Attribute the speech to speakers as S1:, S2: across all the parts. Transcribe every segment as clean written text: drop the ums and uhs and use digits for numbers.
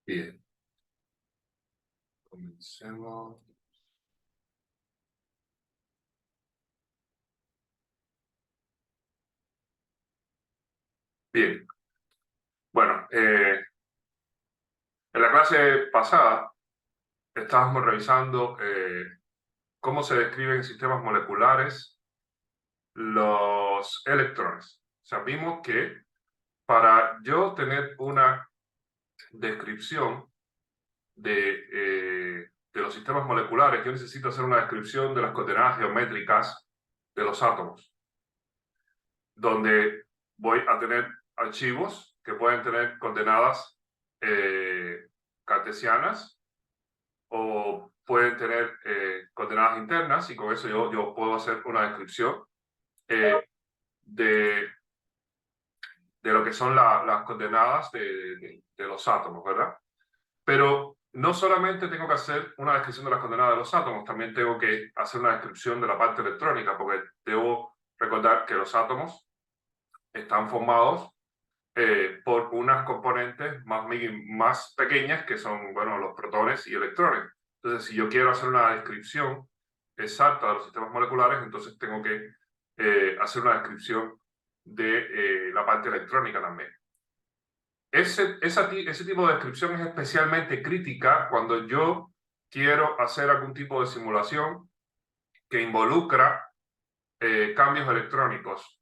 S1: Bien, comencemos. Bien, bueno, en la clase pasada estábamos revisando cómo se describen en sistemas moleculares los electrones. O sea, vimos que para yo tener una descripción de los sistemas moleculares, yo necesito hacer una descripción de las coordenadas geométricas de los átomos, donde voy a tener archivos que pueden tener coordenadas cartesianas o pueden tener coordenadas internas, y con eso yo puedo hacer una descripción eh, de, de lo que son las coordenadas de los átomos, ¿verdad? Pero no solamente tengo que hacer una descripción de las coordenadas de los átomos, también tengo que hacer una descripción de la parte electrónica, porque debo recordar que los átomos están formados por unas componentes más pequeñas que son, bueno, los protones y electrones. Entonces, si yo quiero hacer una descripción exacta de los sistemas moleculares, entonces tengo que hacer una descripción de la parte electrónica también. Ese tipo de descripción es especialmente crítica cuando yo quiero hacer algún tipo de simulación que involucra cambios electrónicos,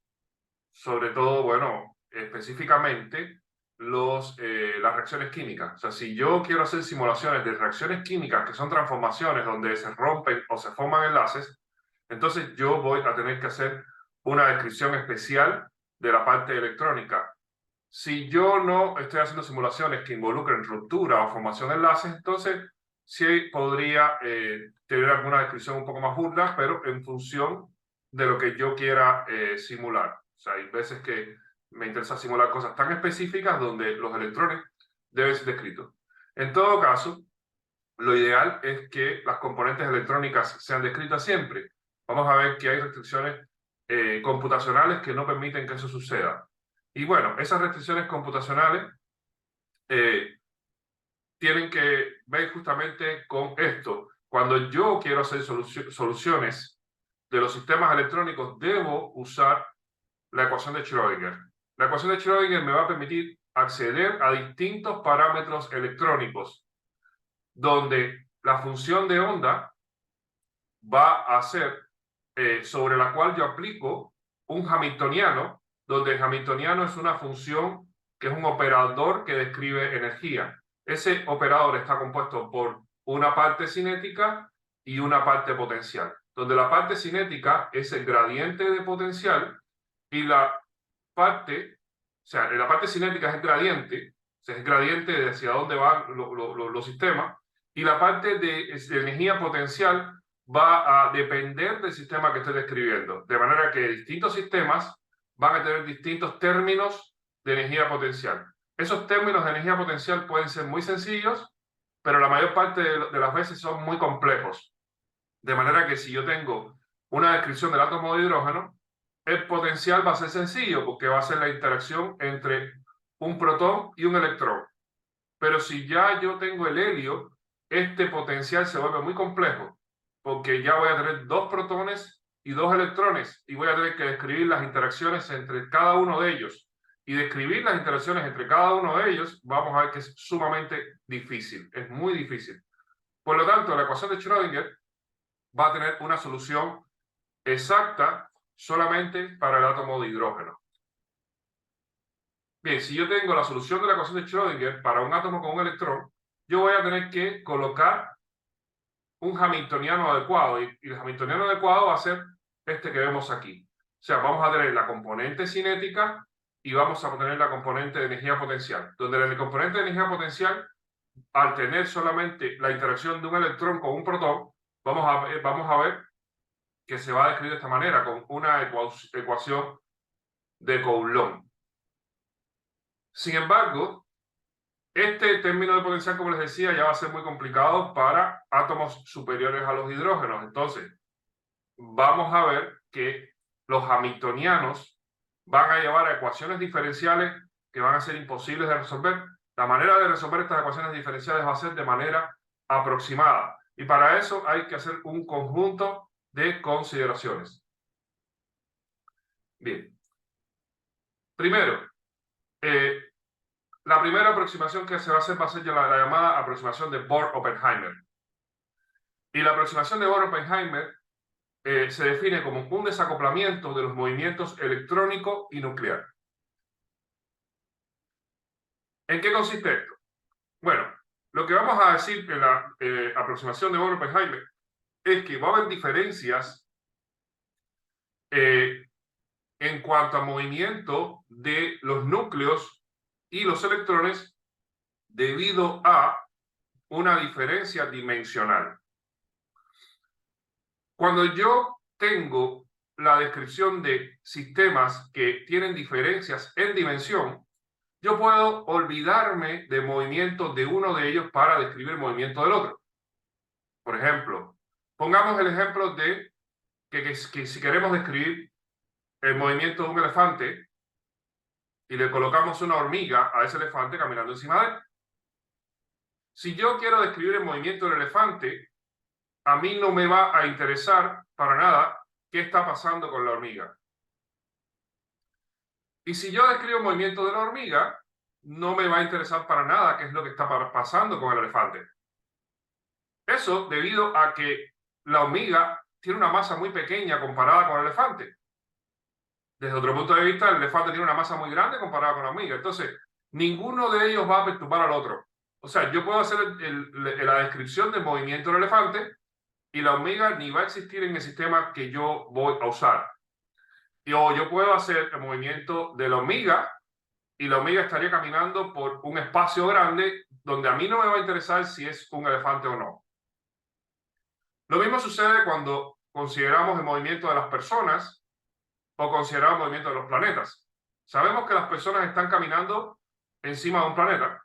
S1: sobre todo, bueno, específicamente las reacciones químicas. O sea, si yo quiero hacer simulaciones de reacciones químicas que son transformaciones donde se rompen o se forman enlaces, entonces yo voy a tener que hacer una descripción especial de la parte electrónica. Si yo no estoy haciendo simulaciones que involucren ruptura o formación de enlaces, entonces sí podría tener alguna descripción un poco más burda, pero en función de lo que yo quiera simular. O sea, hay veces que me interesa simular cosas tan específicas donde los electrones deben ser descritos. En todo caso, lo ideal es que las componentes electrónicas sean descritas siempre. Vamos a ver que hay restricciones computacionales que no permiten que eso suceda. Y bueno, esas restricciones computacionales eh, tienen que ver justamente con esto. Cuando yo quiero hacer soluciones de los sistemas electrónicos, debo usar la ecuación de Schrödinger. La ecuación de Schrödinger me va a permitir acceder a distintos parámetros electrónicos, donde la función de onda va a ser sobre la cual yo aplico un hamiltoniano, donde el hamiltoniano es una función que es un operador que describe energía. Ese operador está compuesto por una parte cinética y una parte potencial, donde la parte cinética es el gradiente de potencial y la parte cinética es el gradiente, o sea, es el gradiente de hacia dónde van los sistemas, y la parte de energía potencial va a depender del sistema que estoy describiendo, de manera que distintos sistemas van a tener distintos términos de energía potencial. Esos términos de energía potencial pueden ser muy sencillos, pero la mayor parte de las veces son muy complejos. De manera que si yo tengo una descripción del átomo de hidrógeno, el potencial va a ser sencillo porque va a ser la interacción entre un protón y un electrón. Pero si ya yo tengo el helio, este potencial se vuelve muy complejo porque ya voy a tener dos protones y dos electrones y voy a tener que describir las interacciones entre cada uno de ellos. Y describir las interacciones entre cada uno de ellos, vamos a ver que es sumamente difícil, es muy difícil. Por lo tanto, la ecuación de Schrödinger va a tener una solución exacta solamente para el átomo de hidrógeno. Bien, si yo tengo la solución de la ecuación de Schrödinger para un átomo con un electrón, yo voy a tener que colocar un hamiltoniano adecuado, y el hamiltoniano adecuado va a ser este que vemos aquí. O sea, vamos a tener la componente cinética y vamos a tener la componente de energía potencial, donde el componente de energía potencial, al tener solamente la interacción de un electrón con un protón, vamos a ver que se va a describir de esta manera, con una ecuación de Coulomb. Sin embargo, este término de potencial, como les decía, ya va a ser muy complicado para átomos superiores a los hidrógenos. Entonces, vamos a ver que los hamiltonianos van a llevar a ecuaciones diferenciales que van a ser imposibles de resolver. La manera de resolver estas ecuaciones diferenciales va a ser de manera aproximada. Y para eso hay que hacer un conjunto de consideraciones. Bien. Primero, la primera aproximación que se va a hacer ya la llamada aproximación de Bohr-Oppenheimer. Y la aproximación de Bohr-Oppenheimer se define como un desacoplamiento de los movimientos electrónico y nuclear. ¿En qué consiste esto? Bueno, lo que vamos a decir en la aproximación de Bohr-Oppenheimer es que va a haber diferencias en cuanto al movimiento de los núcleos y los electrones debido a una diferencia dimensional. Cuando yo tengo la descripción de sistemas que tienen diferencias en dimensión, yo puedo olvidarme del movimiento de uno de ellos para describir el movimiento del otro. Por ejemplo, pongamos el ejemplo de que si queremos describir el movimiento de un elefante y le colocamos una hormiga a ese elefante caminando encima de él. Si yo quiero describir el movimiento del elefante, a mí no me va a interesar para nada qué está pasando con la hormiga. Y si yo describo el movimiento de la hormiga, no me va a interesar para nada qué es lo que está pasando con el elefante. Eso debido a que la hormiga tiene una masa muy pequeña comparada con el elefante. Desde otro punto de vista, el elefante tiene una masa muy grande comparada con la hormiga. Entonces, ninguno de ellos va a perturbar al otro. O sea, yo puedo hacer la descripción del movimiento del elefante y la hormiga ni va a existir en el sistema que yo voy a usar. O yo puedo hacer el movimiento de la hormiga y la hormiga estaría caminando por un espacio grande donde a mí no me va a interesar si es un elefante o no. Lo mismo sucede cuando consideramos el movimiento de las personas o consideramos el movimiento de los planetas. Sabemos que las personas están caminando encima de un planeta.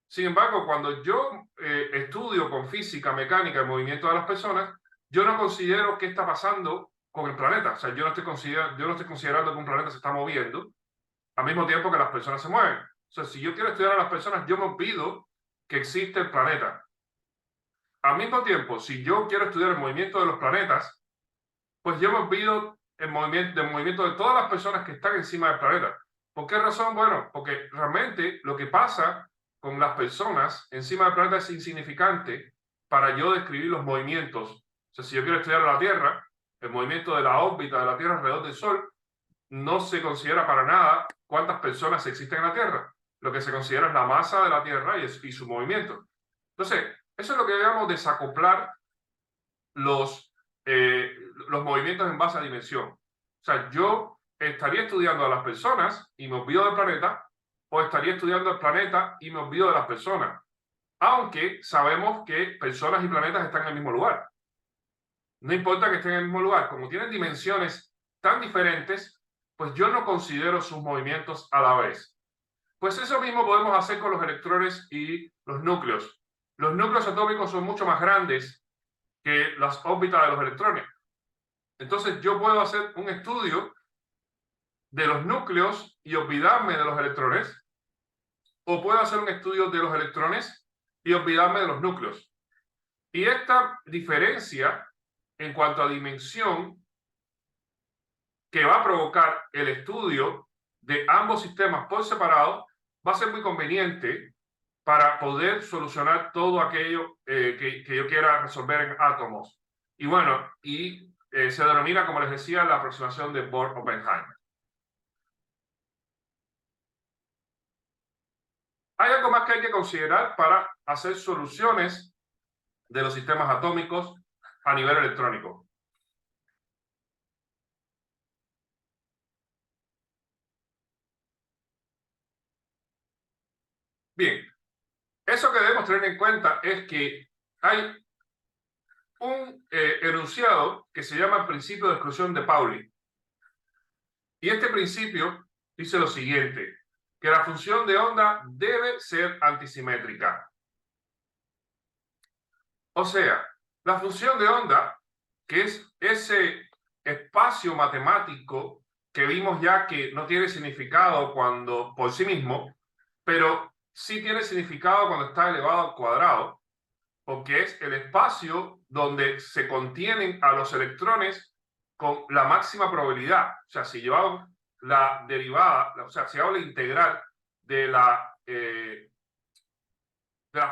S1: Sin embargo, cuando yo estudio con física, mecánica, el movimiento de las personas, yo no considero qué está pasando con el planeta. O sea, yo no estoy considerando que un planeta se está moviendo al mismo tiempo que las personas se mueven. O sea, si yo quiero estudiar a las personas, yo me olvido que existe el planeta. Al mismo tiempo, si yo quiero estudiar el movimiento de los planetas, pues yo me olvido del movimiento de todas las personas que están encima del planeta. ¿Por qué razón? Bueno, porque realmente lo que pasa con las personas encima del planeta es insignificante para yo describir los movimientos. O sea, si yo quiero estudiar la Tierra, el movimiento de la órbita de la Tierra alrededor del Sol, no se considera para nada cuántas personas existen en la Tierra. Lo que se considera es la masa de la Tierra y su movimiento. Entonces, eso es lo que debemos desacoplar los movimientos en base a dimensión. O sea, yo estaría estudiando a las personas y me olvido del planeta, o estaría estudiando el planeta y me olvido de las personas. Aunque sabemos que personas y planetas están en el mismo lugar. No importa que estén en el mismo lugar, como tienen dimensiones tan diferentes, pues yo no considero sus movimientos a la vez. Pues eso mismo podemos hacer con los electrones y los núcleos. Los núcleos atómicos son mucho más grandes que las órbitas de los electrones. Entonces yo puedo hacer un estudio de los núcleos y olvidarme de los electrones, o puedo hacer un estudio de los electrones y olvidarme de los núcleos. Y esta diferencia en cuanto a dimensión que va a provocar el estudio de ambos sistemas por separado va a ser muy conveniente para poder solucionar todo aquello que yo quiera resolver en átomos. Y bueno, se denomina, como les decía, la aproximación de Bohr-Oppenheimer. Hay algo más que hay que considerar para hacer soluciones de los sistemas atómicos a nivel electrónico. Bien, eso que debemos tener en cuenta es que hay un enunciado que se llama el principio de exclusión de Pauli. Y este principio dice lo siguiente, que la función de onda debe ser antisimétrica. O sea, la función de onda, que es ese espacio matemático que vimos ya que no tiene significado cuando por sí mismo, pero sí tiene significado cuando está elevado al cuadrado, porque es el espacio donde se contienen a los electrones con la máxima probabilidad. O sea, si llevamos la derivada, o sea, si hago la integral de la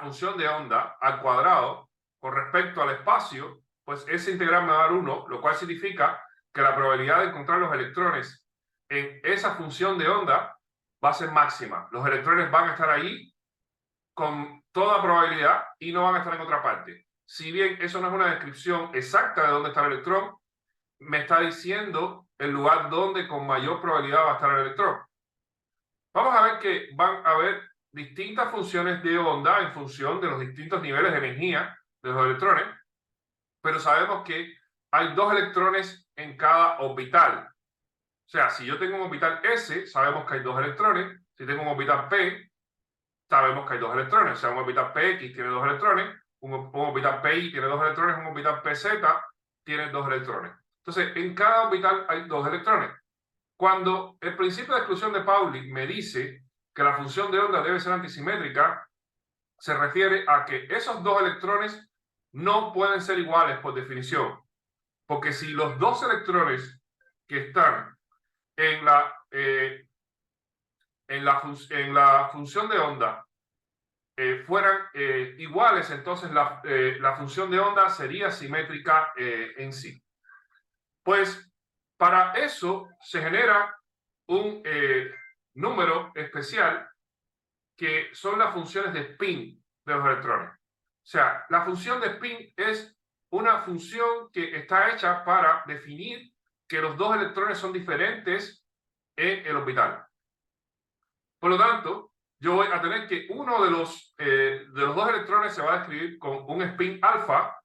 S1: función de onda al cuadrado con respecto al espacio, pues ese integral me va a dar 1, lo cual significa que la probabilidad de encontrar los electrones en esa función de onda va a ser máxima. Los electrones van a estar ahí con toda probabilidad y no van a estar en otra parte. Si bien eso no es una descripción exacta de dónde está el electrón, me está diciendo el lugar donde con mayor probabilidad va a estar el electrón. Vamos a ver que van a haber distintas funciones de onda en función de los distintos niveles de energía de los electrones, pero sabemos que hay 2 electrones en cada orbital. O sea, si yo tengo un orbital S, sabemos que hay 2 electrones. Si tengo un orbital P, sabemos que hay 2 electrones. O sea, un orbital PX tiene 2 electrones, un orbital PY tiene 2 electrones, un orbital PZ tiene 2 electrones. Entonces, en cada orbital hay 2 electrones. Cuando el principio de exclusión de Pauli me dice que la función de onda debe ser antisimétrica, se refiere a que esos 2 electrones no pueden ser iguales por definición. Porque si los 2 electrones que están en la función de onda fueran iguales, entonces la función de onda sería simétrica en sí. Pues para eso se genera un número especial que son las funciones de spin de los electrones. O sea, la función de spin es una función que está hecha para definir que los 2 electrones son diferentes en el orbital. Por lo tanto, yo voy a tener que uno de los 2 electrones se va a describir con un spin alfa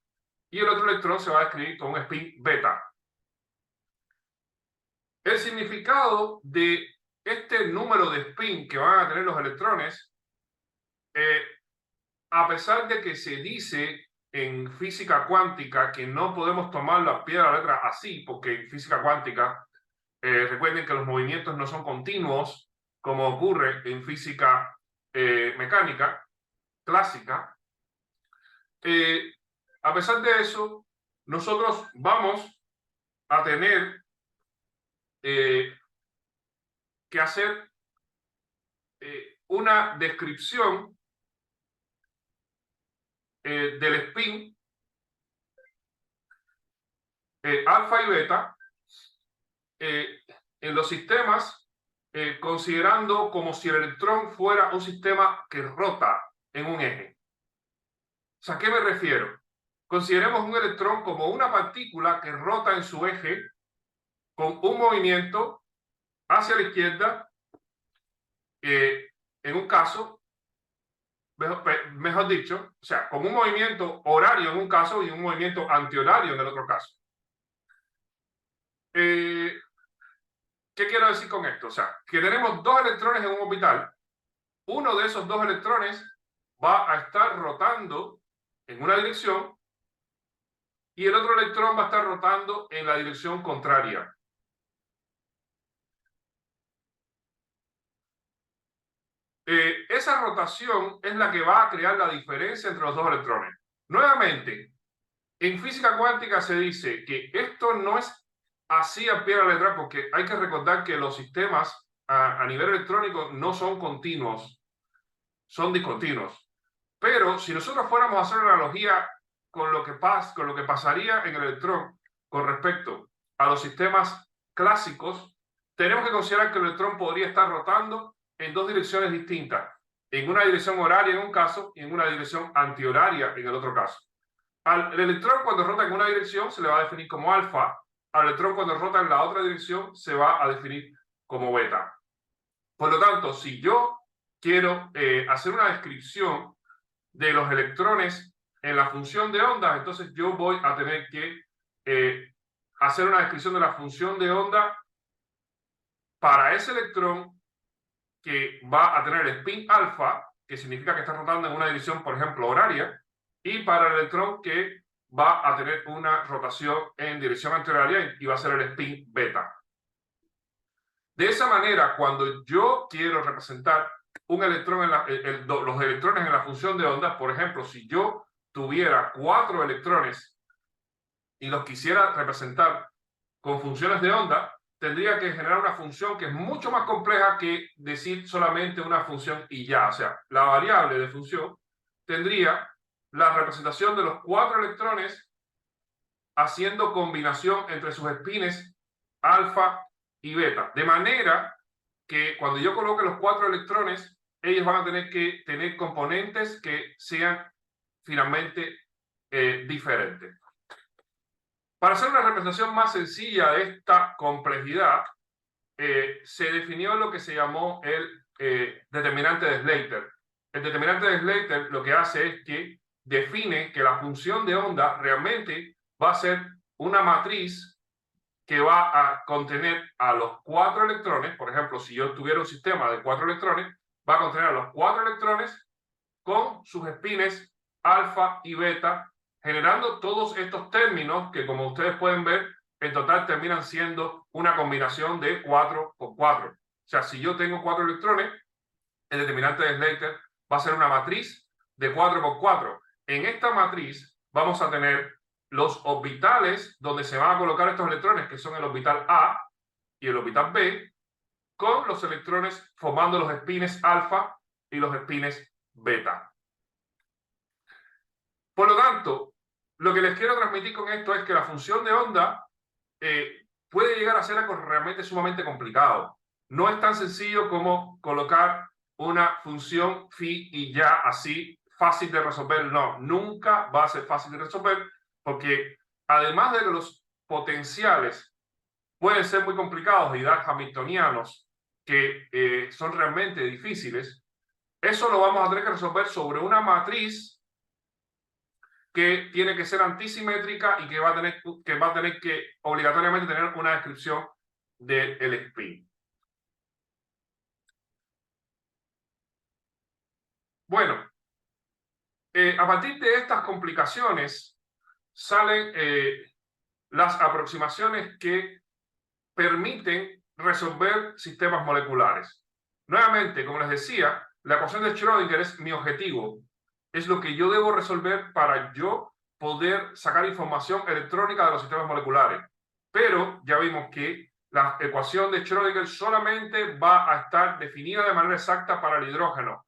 S1: y el otro electrón se va a describir con un spin beta. El significado de este número de spin que van a tener los electrones, a pesar de que se dice en física cuántica que no podemos tomarlo a pie de la letra así, porque en física cuántica, recuerden que los movimientos no son continuos, como ocurre en física mecánica clásica. A pesar de eso, nosotros vamos a tener que hacer una descripción del spin alfa y beta en los sistemas, considerando como si el electrón fuera un sistema que rota en un eje. O sea, ¿a qué me refiero? Consideremos un electrón como una partícula que rota en su eje con un movimiento hacia la izquierda, en un caso, mejor dicho, o sea, con un movimiento horario en un caso y un movimiento antihorario en el otro caso. ¿Qué quiero decir con esto? O sea, que tenemos 2 electrones en un orbital. Uno de esos 2 electrones va a estar rotando en una dirección y el otro electrón va a estar rotando en la dirección contraria. Esa rotación es la que va a crear la diferencia entre los 2 electrones. Nuevamente, en física cuántica se dice que esto no es así a pie de la letra, porque hay que recordar que los sistemas a nivel electrónico no son continuos, son discontinuos. Pero si nosotros fuéramos a hacer una analogía con lo que pasaría en el electrón con respecto a los sistemas clásicos, tenemos que considerar que el electrón podría estar rotando en 2 direcciones distintas, en una dirección horaria en un caso y en una dirección antihoraria en el otro caso. Al electrón cuando rota en una dirección se le va a definir como alfa, al electrón cuando rota en la otra dirección se va a definir como beta. Por lo tanto, si yo quiero hacer una descripción de los electrones en la función de onda, entonces yo voy a tener que hacer una descripción de la función de onda para ese electrón que va a tener el spin alfa, que significa que está rotando en una dirección, por ejemplo, horaria, y para el electrón que va a tener una rotación en dirección antihoraria y va a ser el spin beta. De esa manera, cuando yo quiero representar un electrón en los electrones en la función de onda. Por ejemplo, si yo tuviera 4 electrones y los quisiera representar con funciones de onda, tendría que generar una función que es mucho más compleja que decir solamente una función y ya. O sea, la variable de función tendría la representación de los 4 electrones haciendo combinación entre sus espines alfa y beta. De manera que cuando yo coloque los 4 electrones, ellos van a tener que tener componentes que sean finalmente diferentes. Para hacer una representación más sencilla de esta complejidad, se definió lo que se llamó el determinante de Slater. El determinante de Slater lo que hace es que define que la función de onda realmente va a ser una matriz que va a contener a los 4 electrones. Por ejemplo, si yo tuviera un sistema de 4 electrones, va a contener a los 4 electrones con sus espines alfa y beta, generando todos estos términos que, como ustedes pueden ver, en total terminan siendo una combinación de 4 por 4. O sea, si yo tengo 4 electrones, el determinante de Slater va a ser una matriz de 4 por 4. En esta matriz vamos a tener los orbitales donde se van a colocar estos electrones, que son el orbital A y el orbital B, con los electrones formando los espines alfa y los espines beta. Por lo tanto, lo que les quiero transmitir con esto es que la función de onda puede llegar a ser algo realmente sumamente complicado. No es tan sencillo como colocar una función phi y ya así fácil de resolver. No, nunca va a ser fácil de resolver porque además de que los potenciales pueden ser muy complicados y dar hamiltonianos que son realmente difíciles, eso lo vamos a tener que resolver sobre una matriz que tiene que ser antisimétrica y que va a tener que obligatoriamente tener una descripción del spin. Bueno, a partir de estas complicaciones salen las aproximaciones que permiten resolver sistemas moleculares. Nuevamente, como les decía, la ecuación de Schrödinger es mi objetivo. Es lo que yo debo resolver para yo poder sacar información electrónica de los sistemas moleculares. Pero ya vimos que la ecuación de Schrödinger solamente va a estar definida de manera exacta para el hidrógeno.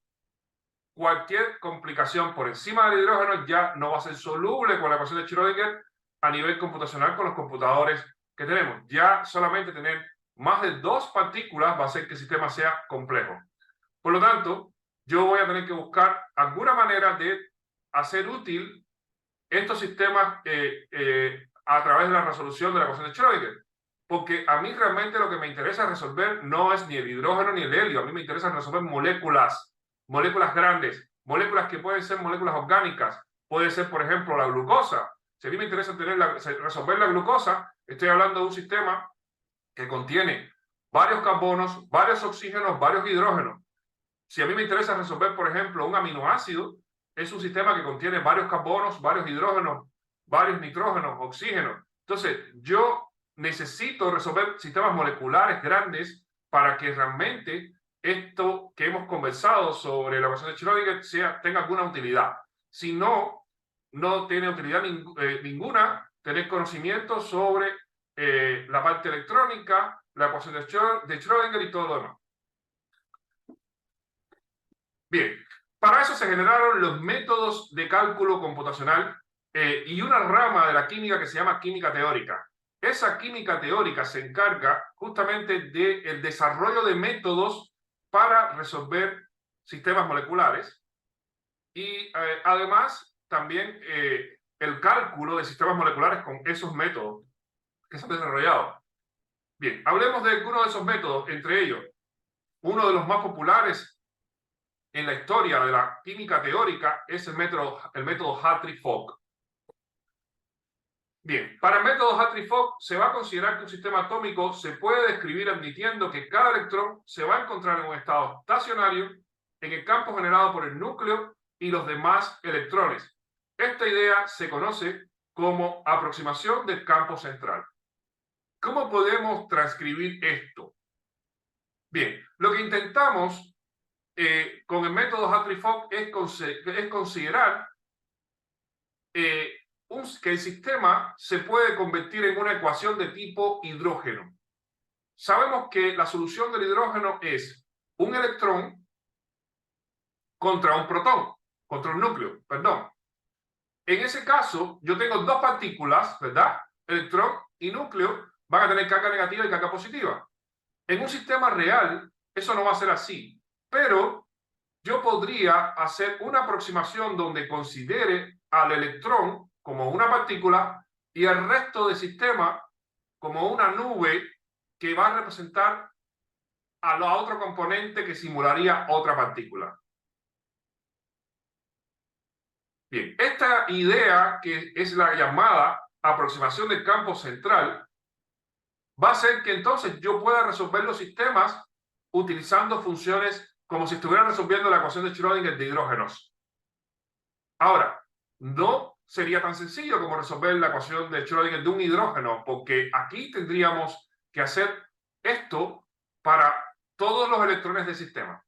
S1: Cualquier complicación por encima del hidrógeno ya no va a ser soluble con la ecuación de Schrödinger a nivel computacional con los computadores que tenemos. Ya solamente tener más de 2 partículas va a hacer que el sistema sea complejo. Por lo tanto, yo voy a tener que buscar alguna manera de hacer útil estos sistemas a través de la resolución de la ecuación de Schrödinger. Porque a mí realmente lo que me interesa resolver no es ni el hidrógeno ni el helio. A mí me interesa resolver moléculas grandes, moléculas que pueden ser moléculas orgánicas. Puede ser, por ejemplo, la glucosa. Si a mí me interesa resolver la glucosa, estoy hablando de un sistema que contiene varios carbonos, varios oxígenos, varios hidrógenos. Si a mí me interesa resolver, por ejemplo, un aminoácido, es un sistema que contiene varios carbonos, varios hidrógenos, varios nitrógenos, oxígenos. Entonces, yo necesito resolver sistemas moleculares grandes para que realmente esto que hemos conversado sobre la ecuación de Schrödinger tenga alguna utilidad. Si no, no tiene utilidad ninguna tener conocimiento sobre la parte electrónica, la ecuación de Schrödinger y todo lo demás. Bien, para eso se generaron los métodos de cálculo computacional y una rama de la química que se llama química teórica. Esa química teórica se encarga justamente del desarrollo de métodos para resolver sistemas moleculares y además también el cálculo de sistemas moleculares con esos métodos que se han desarrollado. Bien, hablemos de algunos de esos métodos, entre ellos, uno de los más populares en la historia de la química teórica es el método Hartree-Fock. Bien, para el método Hartree-Fock se va a considerar que un sistema atómico se puede describir admitiendo que cada electrón se va a encontrar en un estado estacionario en el campo generado por el núcleo y los demás electrones. Esta idea se conoce como aproximación del campo central. ¿Cómo podemos transcribir esto? Bien, lo que intentamos con el método Hartree-Fock es considerar que el sistema se puede convertir en una ecuación de tipo hidrógeno. Sabemos que la solución del hidrógeno es un electrón contra un protón, contra un núcleo, perdón. En ese caso, yo tengo dos partículas, ¿verdad? Electrón y núcleo van a tener carga negativa y carga positiva. En un sistema real, eso no va a ser así, pero yo podría hacer una aproximación donde considere al electrón como una partícula y el resto del sistema como una nube que va a representar a la otro componente que simularía otra partícula. Bien, esta idea, que es la llamada aproximación del campo central, va a hacer que entonces yo pueda resolver los sistemas utilizando funciones como si estuviera resolviendo la ecuación de Schrödinger de hidrógenos. Ahora, no sería tan sencillo como resolver la ecuación de Schrödinger de un hidrógeno, porque aquí tendríamos que hacer esto para todos los electrones del sistema.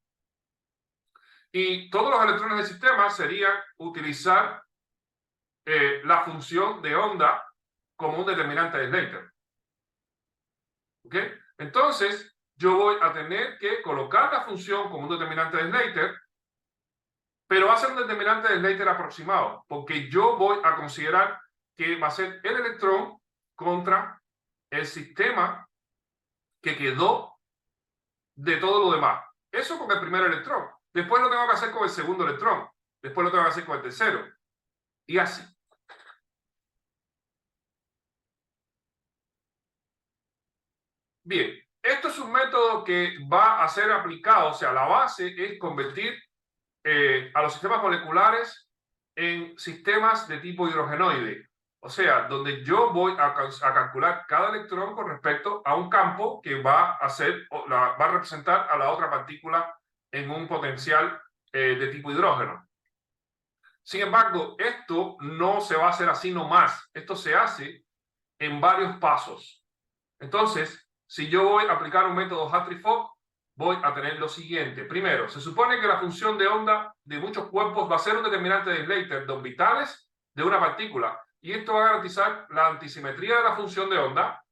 S1: Y todos los electrones del sistema serían utilizar la función de onda como un determinante de Slater. ¿Ok? Entonces, yo voy a tener que colocar la función como un determinante de Slater, pero va a ser un determinante de Slater aproximado, porque yo voy a considerar que va a ser el electrón contra el sistema que quedó de todo lo demás. Eso con el primer electrón. Después lo tengo que hacer con el segundo electrón. Después lo tengo que hacer con el tercero. Y así. Bien, esto es un método que va a ser aplicado, o sea, la base es convertir a los sistemas moleculares en sistemas de tipo hidrogenoide. O sea, donde yo voy a calcular cada electrón con respecto a un campo que va a representar a la otra partícula en un potencial de tipo hidrógeno. Sin embargo, esto no se va a hacer así nomás. Esto se hace en varios pasos. Entonces, si yo voy a aplicar un método Hartree-Fock, voy a tener lo siguiente. Primero, se supone que la función de onda de muchos cuerpos va a ser un determinante de Slater de orbitales de una partícula. Y esto va a garantizar la antisimetría de la función de onda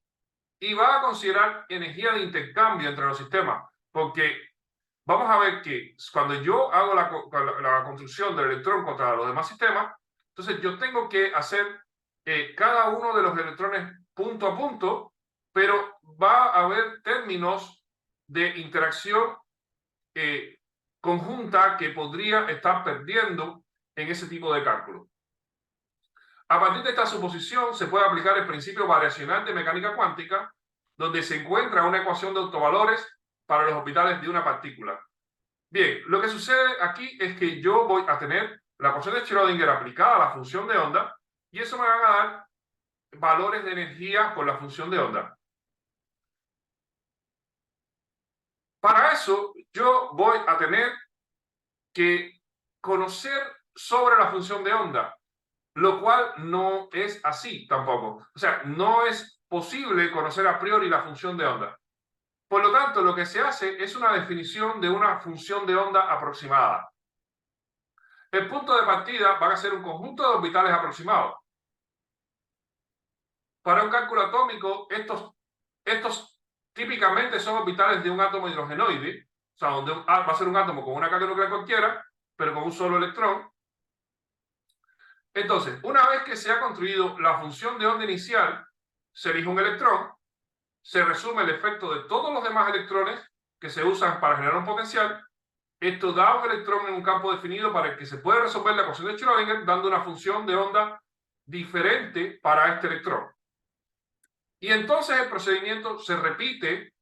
S1: y va a considerar energía de intercambio entre los sistemas. Porque vamos a ver que cuando yo hago la construcción del electrón contra los demás sistemas, entonces yo tengo que hacer cada uno de los electrones punto a punto, pero va a haber términos de interacción conjunta que podría estar perdiendo en ese tipo de cálculo. A partir de esta suposición se puede aplicar el principio variacional de mecánica cuántica, donde se encuentra una ecuación de autovalores para los orbitales de una partícula. Bien, lo que sucede aquí es que yo voy a tener la ecuación de Schrödinger aplicada a la función de onda y eso me va a dar valores de energía por la función de onda. Para eso, yo voy a tener que conocer sobre la función de onda, lo cual no es así tampoco. O sea, no es posible conocer a priori la función de onda. Por lo tanto, lo que se hace es una definición de una función de onda aproximada. El punto de partida va a ser un conjunto de orbitales aproximados. Para un cálculo atómico, estos típicamente son orbitales de un átomo hidrogenoide, o sea, donde va a ser un átomo con una carga nuclear cualquiera, pero con un solo electrón. Entonces, una vez que se ha construido la función de onda inicial, se elige un electrón, se resume el efecto de todos los demás electrones que se usan para generar un potencial. Esto da un electrón en un campo definido para el que se puede resolver la ecuación de Schrödinger dando una función de onda diferente para este electrón. Y entonces el procedimiento se repite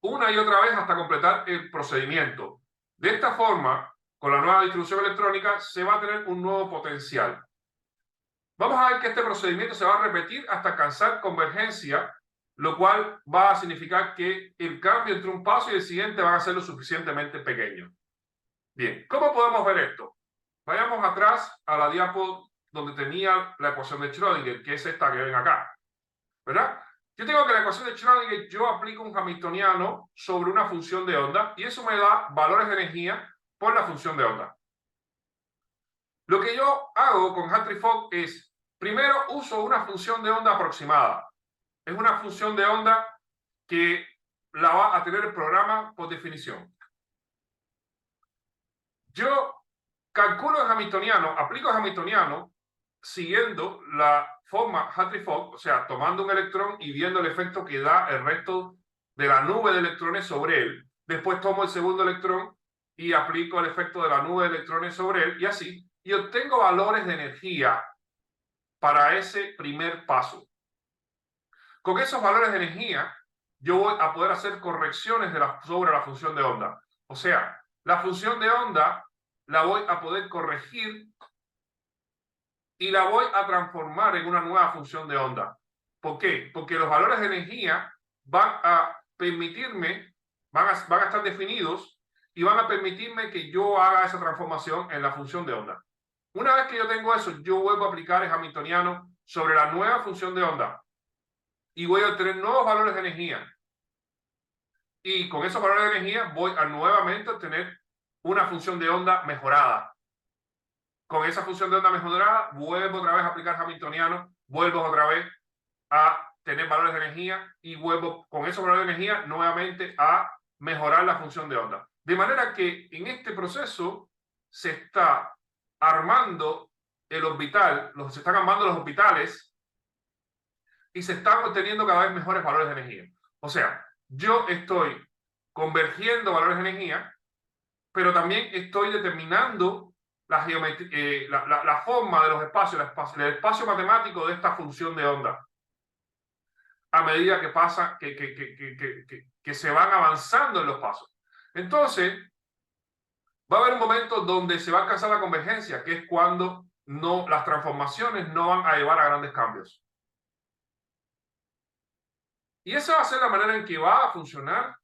S1: una y otra vez hasta completar el procedimiento. De esta forma, con la nueva distribución electrónica, se va a tener un nuevo potencial. Vamos a ver que este procedimiento se va a repetir hasta alcanzar convergencia, lo cual va a significar que el cambio entre un paso y el siguiente van a ser lo suficientemente pequeño. Bien, ¿cómo podemos ver esto? Vayamos atrás a la diapo donde tenía la ecuación de Schrödinger, que es esta que ven acá, ¿verdad? Yo tengo que la ecuación de Schrödinger, yo aplico un hamiltoniano sobre una función de onda y eso me da valores de energía por la función de onda. Lo que yo hago con Hartree-Fock es, primero uso una función de onda aproximada. Es una función de onda que la va a tener el programa por definición. Yo calculo el hamiltoniano, aplico el hamiltoniano siguiendo la forma Hartree-Fock, o sea, tomando un electrón y viendo el efecto que da el resto de la nube de electrones sobre él. Después tomo el segundo electrón y aplico el efecto de la nube de electrones sobre él y así. Y obtengo valores de energía para ese primer paso. Con esos valores de energía, yo voy a poder hacer correcciones sobre la función de onda. O sea, la función de onda la voy a poder corregir y la voy a transformar en una nueva función de onda. ¿Por qué? Porque los valores de energía van a permitirme, van a estar definidos y van a permitirme que yo haga esa transformación en la función de onda. Una vez que yo tengo eso, yo vuelvo a aplicar el hamiltoniano sobre la nueva función de onda y voy a obtener nuevos valores de energía. Y con esos valores de energía voy a nuevamente obtener una función de onda mejorada. Con esa función de onda mejorada, vuelvo otra vez a aplicar hamiltoniano, vuelvo otra vez a tener valores de energía y vuelvo con esos valores de energía nuevamente a mejorar la función de onda. De manera que en este proceso se está armando el orbital, se están armando los orbitales y se están obteniendo cada vez mejores valores de energía. O sea, yo estoy convergiendo valores de energía, pero también estoy determinando la forma de los espacios, el espacio matemático de esta función de onda a medida que pasa, que se van avanzando en los pasos. Entonces, va a haber un momento donde se va a alcanzar la convergencia, que es cuando las transformaciones no van a llevar a grandes cambios. Y esa va a ser la manera en que va a funcionar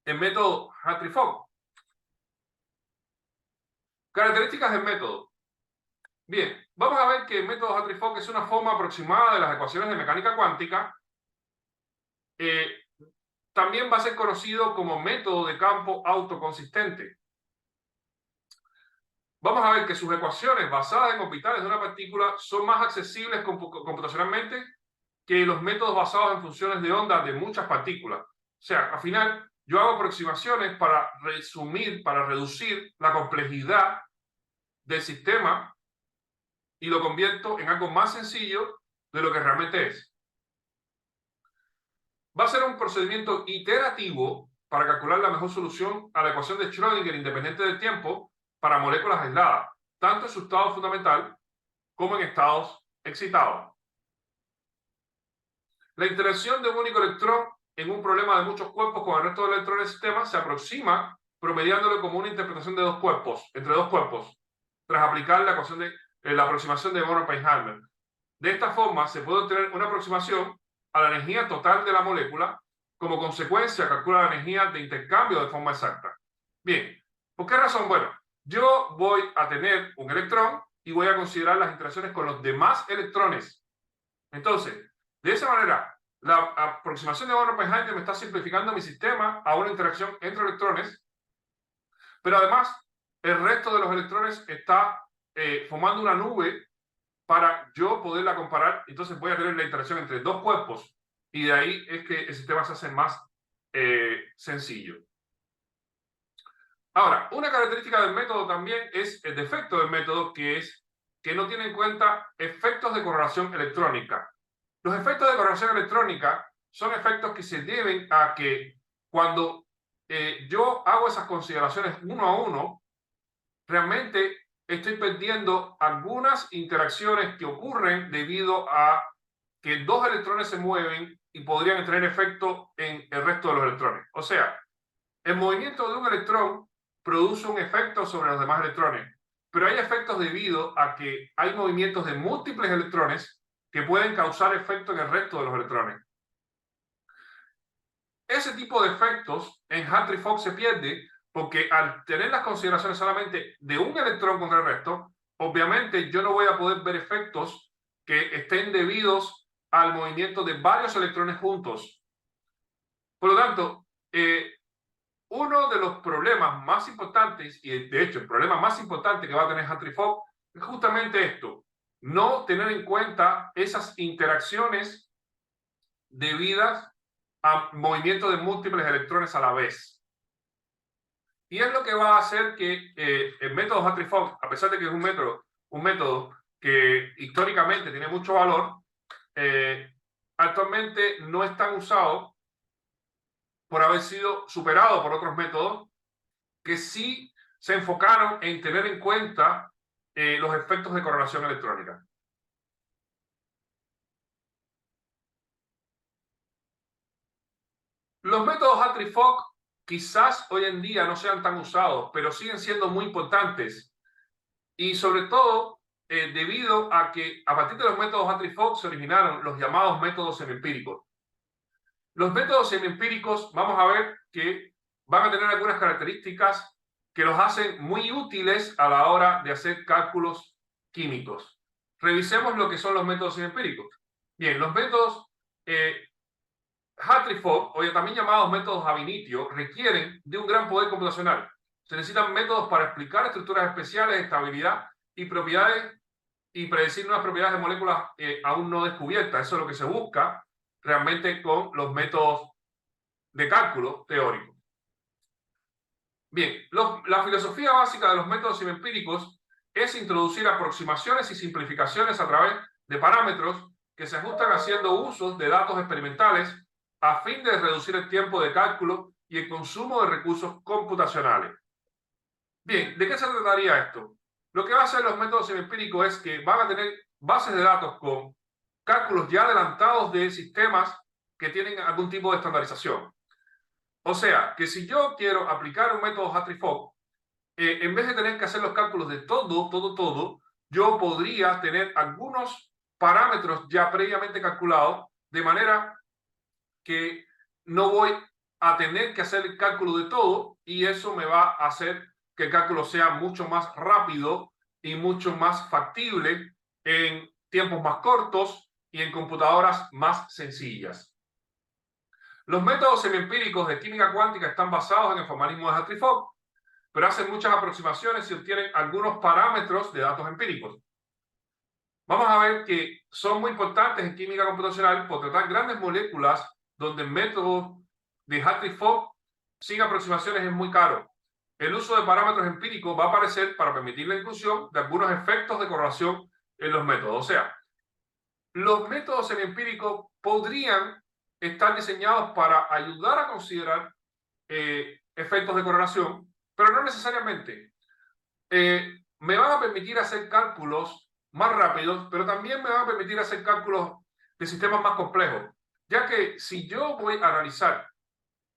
S1: el método Hartree-Fock. Características del método. Bien, vamos a ver que el método Hartree-Fock es una forma aproximada de las ecuaciones de mecánica cuántica. También va a ser conocido como método de campo autoconsistente. Vamos a ver que sus ecuaciones basadas en orbitales de una partícula son más accesibles computacionalmente que los métodos basados en funciones de onda de muchas partículas. O sea, al final, yo hago aproximaciones para resumir, para reducir la complejidad del sistema y lo convierto en algo más sencillo de lo que realmente es. Va a ser un procedimiento iterativo para calcular la mejor solución a la ecuación de Schrödinger independiente del tiempo para moléculas aisladas, tanto en su estado fundamental como en estados excitados. La interacción de un único electrón en un problema de muchos cuerpos con el resto del electrón del sistema se aproxima promediándolo como una interpretación de dos cuerpos, entre dos cuerpos, tras aplicar la ecuación de la aproximación de Born-Oppenheimer. De esta forma se puede obtener una aproximación a la energía total de la molécula. Como consecuencia, calcula la energía de intercambio de forma exacta. Bien, ¿por qué razón? Bueno, yo voy a tener un electrón y voy a considerar las interacciones con los demás electrones. Entonces, de esa manera, la aproximación de Born-Oppenheimer me está simplificando mi sistema a una interacción entre electrones, pero además el resto de los electrones está formando una nube para yo poderla comparar. Entonces voy a tener la interacción entre dos cuerpos y de ahí es que el sistema se hace más sencillo. Ahora, una característica del método también es el defecto del método, que es que no tiene en cuenta efectos de correlación electrónica. Los efectos de correlación electrónica son efectos que se deben a que cuando yo hago esas consideraciones uno a uno, realmente estoy perdiendo algunas interacciones que ocurren debido a que dos electrones se mueven y podrían tener efecto en el resto de los electrones. O sea, el movimiento de un electrón produce un efecto sobre los demás electrones, pero hay efectos debido a que hay movimientos de múltiples electrones que pueden causar efecto en el resto de los electrones. Ese tipo de efectos en Hartree-Fock se pierde porque al tener las consideraciones solamente de un electrón contra el resto, obviamente yo no voy a poder ver efectos que estén debidos al movimiento de varios electrones juntos. Por lo tanto, uno de los problemas más importantes, y de hecho el problema más importante que va a tener Hartree-Fock, es justamente esto: no tener en cuenta esas interacciones debidas a movimiento de múltiples electrones a la vez. Y es lo que va a hacer que el método Hartree-Fock, a pesar de que es un método que históricamente tiene mucho valor, actualmente no es tan usado por haber sido superado por otros métodos que sí se enfocaron en tener en cuenta los efectos de correlación electrónica. Los métodos Hartree-Fock quizás hoy en día no sean tan usados, pero siguen siendo muy importantes. Y sobre todo debido a que a partir de los métodos Hartree-Fock se originaron los llamados métodos semiempíricos. Los métodos semiempíricos, vamos a ver que van a tener algunas características que los hacen muy útiles a la hora de hacer cálculos químicos. Revisemos lo que son los métodos semiempíricos. Bien, los métodos Hartree-Fock, o también llamados métodos ab initio, requieren de un gran poder computacional. Se necesitan métodos para explicar estructuras especiales, estabilidad y propiedades y predecir nuevas propiedades de moléculas aún no descubiertas. Eso es lo que se busca realmente con los métodos de cálculo teórico. Bien, la filosofía básica de los métodos semiempíricos es introducir aproximaciones y simplificaciones a través de parámetros que se ajustan haciendo usos de datos experimentales a fin de reducir el tiempo de cálculo y el consumo de recursos computacionales. Bien, ¿de qué se trataría esto? Lo que va a hacer los métodos semiempíricos es que van a tener bases de datos con cálculos ya adelantados de sistemas que tienen algún tipo de estandarización. O sea, que si yo quiero aplicar un método Hartree-Fock, en vez de tener que hacer los cálculos de todo, yo podría tener algunos parámetros ya previamente calculados, de manera que no voy a tener que hacer el cálculo de todo, y eso me va a hacer que el cálculo sea mucho más rápido y mucho más factible en tiempos más cortos y en computadoras más sencillas. Los métodos semiempíricos de química cuántica están basados en el formalismo de Hartree-Fock, pero hacen muchas aproximaciones y obtienen algunos parámetros de datos empíricos. Vamos a ver que son muy importantes en química computacional por tratar grandes moléculas donde el método de Hartree-Fock sin aproximaciones es muy caro. El uso de parámetros empíricos va a aparecer para permitir la inclusión de algunos efectos de correlación en los métodos. O sea, los métodos semiempíricos podrían estar diseñados para ayudar a considerar efectos de correlación, pero no necesariamente. Me van a permitir hacer cálculos más rápidos, pero también me van a permitir hacer cálculos de sistemas más complejos, ya que si yo voy a analizar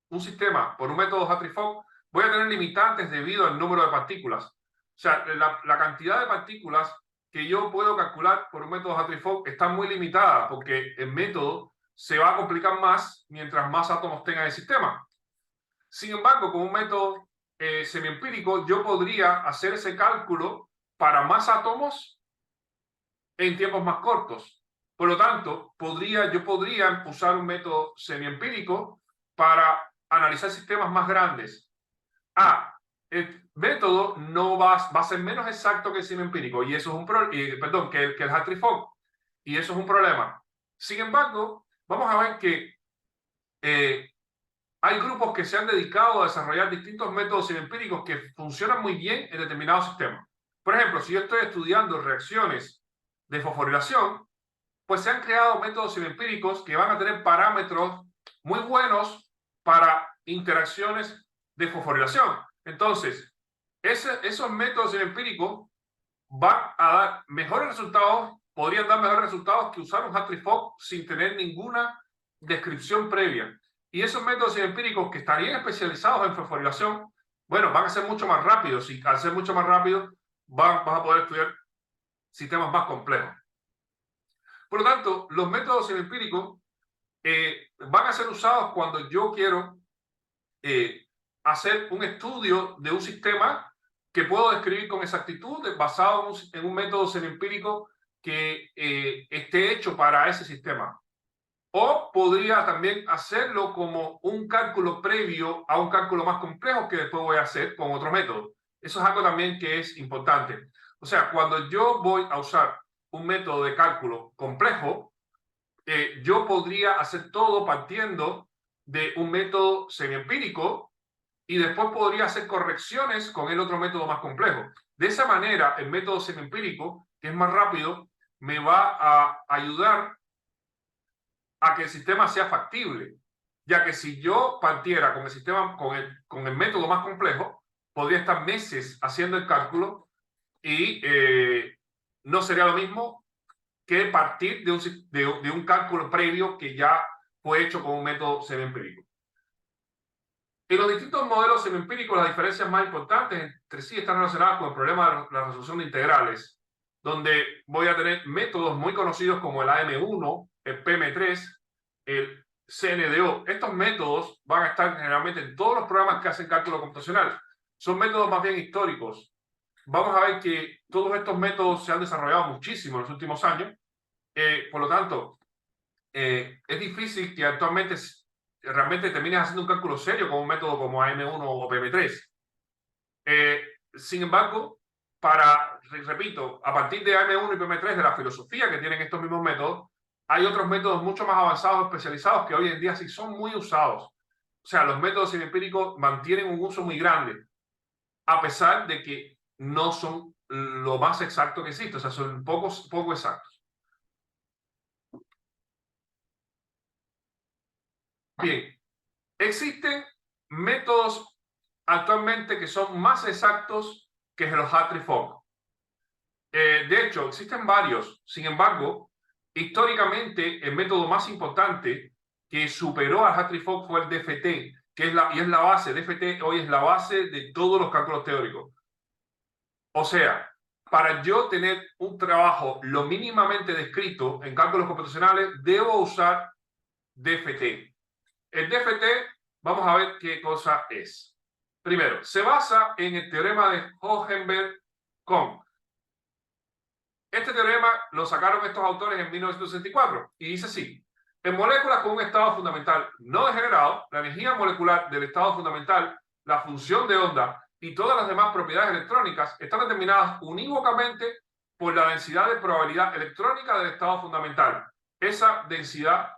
S1: un sistema por un método Hartree-Fock, voy a tener limitantes debido al número de partículas. O sea, la cantidad de partículas que yo puedo calcular por un método Hartree-Fock está muy limitada, porque el método se va a complicar más mientras más átomos tenga el sistema. Sin embargo, con un método semiempírico, yo podría hacer ese cálculo para más átomos en tiempos más cortos. Por lo tanto, yo podría usar un método semiempírico para analizar sistemas más grandes. El método no va a ser menos exacto que el semiempírico, y eso es un perdón, que el Hartree-Fock, y eso es un problema. Sin embargo, vamos a ver que hay grupos que se han dedicado a desarrollar distintos métodos semiempíricos que funcionan muy bien en determinados sistemas. Por ejemplo, si yo estoy estudiando reacciones de fosforilación, pues se han creado métodos semiempíricos que van a tener parámetros muy buenos para interacciones de fosforilación. Entonces, esos métodos semiempíricos van a dar mejores resultados, podrían dar mejores resultados que usar un Hartree-Fock sin tener ninguna descripción previa. Y esos métodos empíricos que estarían especializados en fosforilación, bueno, van a ser mucho más rápidos, y al ser mucho más rápidos vas a poder estudiar sistemas más complejos. Por lo tanto, los métodos empíricos van a ser usados cuando yo quiero hacer un estudio de un sistema que puedo describir con exactitud basado en un método semiempírico que esté hecho para ese sistema. O podría también hacerlo como un cálculo previo a un cálculo más complejo que después voy a hacer con otro método. Eso es algo también que es importante. O sea, cuando yo voy a usar un método de cálculo complejo, yo podría hacer todo partiendo de un método semiempírico y después podría hacer correcciones con el otro método más complejo. De esa manera, el método semiempírico, que es más rápido, me va a ayudar a que el sistema sea factible, ya que si yo partiera con el sistema, con el método más complejo, podría estar meses haciendo el cálculo y no sería lo mismo que partir de un cálculo previo que ya fue hecho con un método semiempírico. En los distintos modelos semiempíricos, las diferencias más importantes entre sí están relacionadas con el problema de la resolución de integrales, donde voy a tener métodos muy conocidos como el AM1, el PM3, el CNDO. Estos métodos van a estar generalmente en todos los programas que hacen cálculo computacional. Son métodos más bien históricos. Vamos a ver que todos estos métodos se han desarrollado muchísimo en los últimos años. Por lo tanto, es difícil que actualmente realmente termines haciendo un cálculo serio con un método como AM1 o PM3. Sin embargo, repito, a partir de AM1 y PM3, de la filosofía que tienen estos mismos métodos, hay otros métodos mucho más avanzados, especializados, que hoy en día sí son muy usados. O sea, los métodos semiempíricos mantienen un uso muy grande, a pesar de que no son lo más exacto que existe, o sea, son poco exactos. Bien, existen métodos actualmente que son más exactos que los Hartree-Fock. De hecho, existen varios. Sin embargo, históricamente el método más importante que superó al Hartree-Fock fue el DFT, que es la base. DFT hoy es la base de todos los cálculos teóricos. O sea, para yo tener un trabajo lo mínimamente descrito en cálculos computacionales, debo usar DFT. El DFT, vamos a ver qué cosa es. Primero, se basa en el teorema de Hohenberg-Kohn. Este teorema lo sacaron estos autores en 1964 y dice así: en moléculas con un estado fundamental no degenerado, la energía molecular del estado fundamental, la función de onda y todas las demás propiedades electrónicas están determinadas unívocamente por la densidad de probabilidad electrónica del estado fundamental. Esa densidad,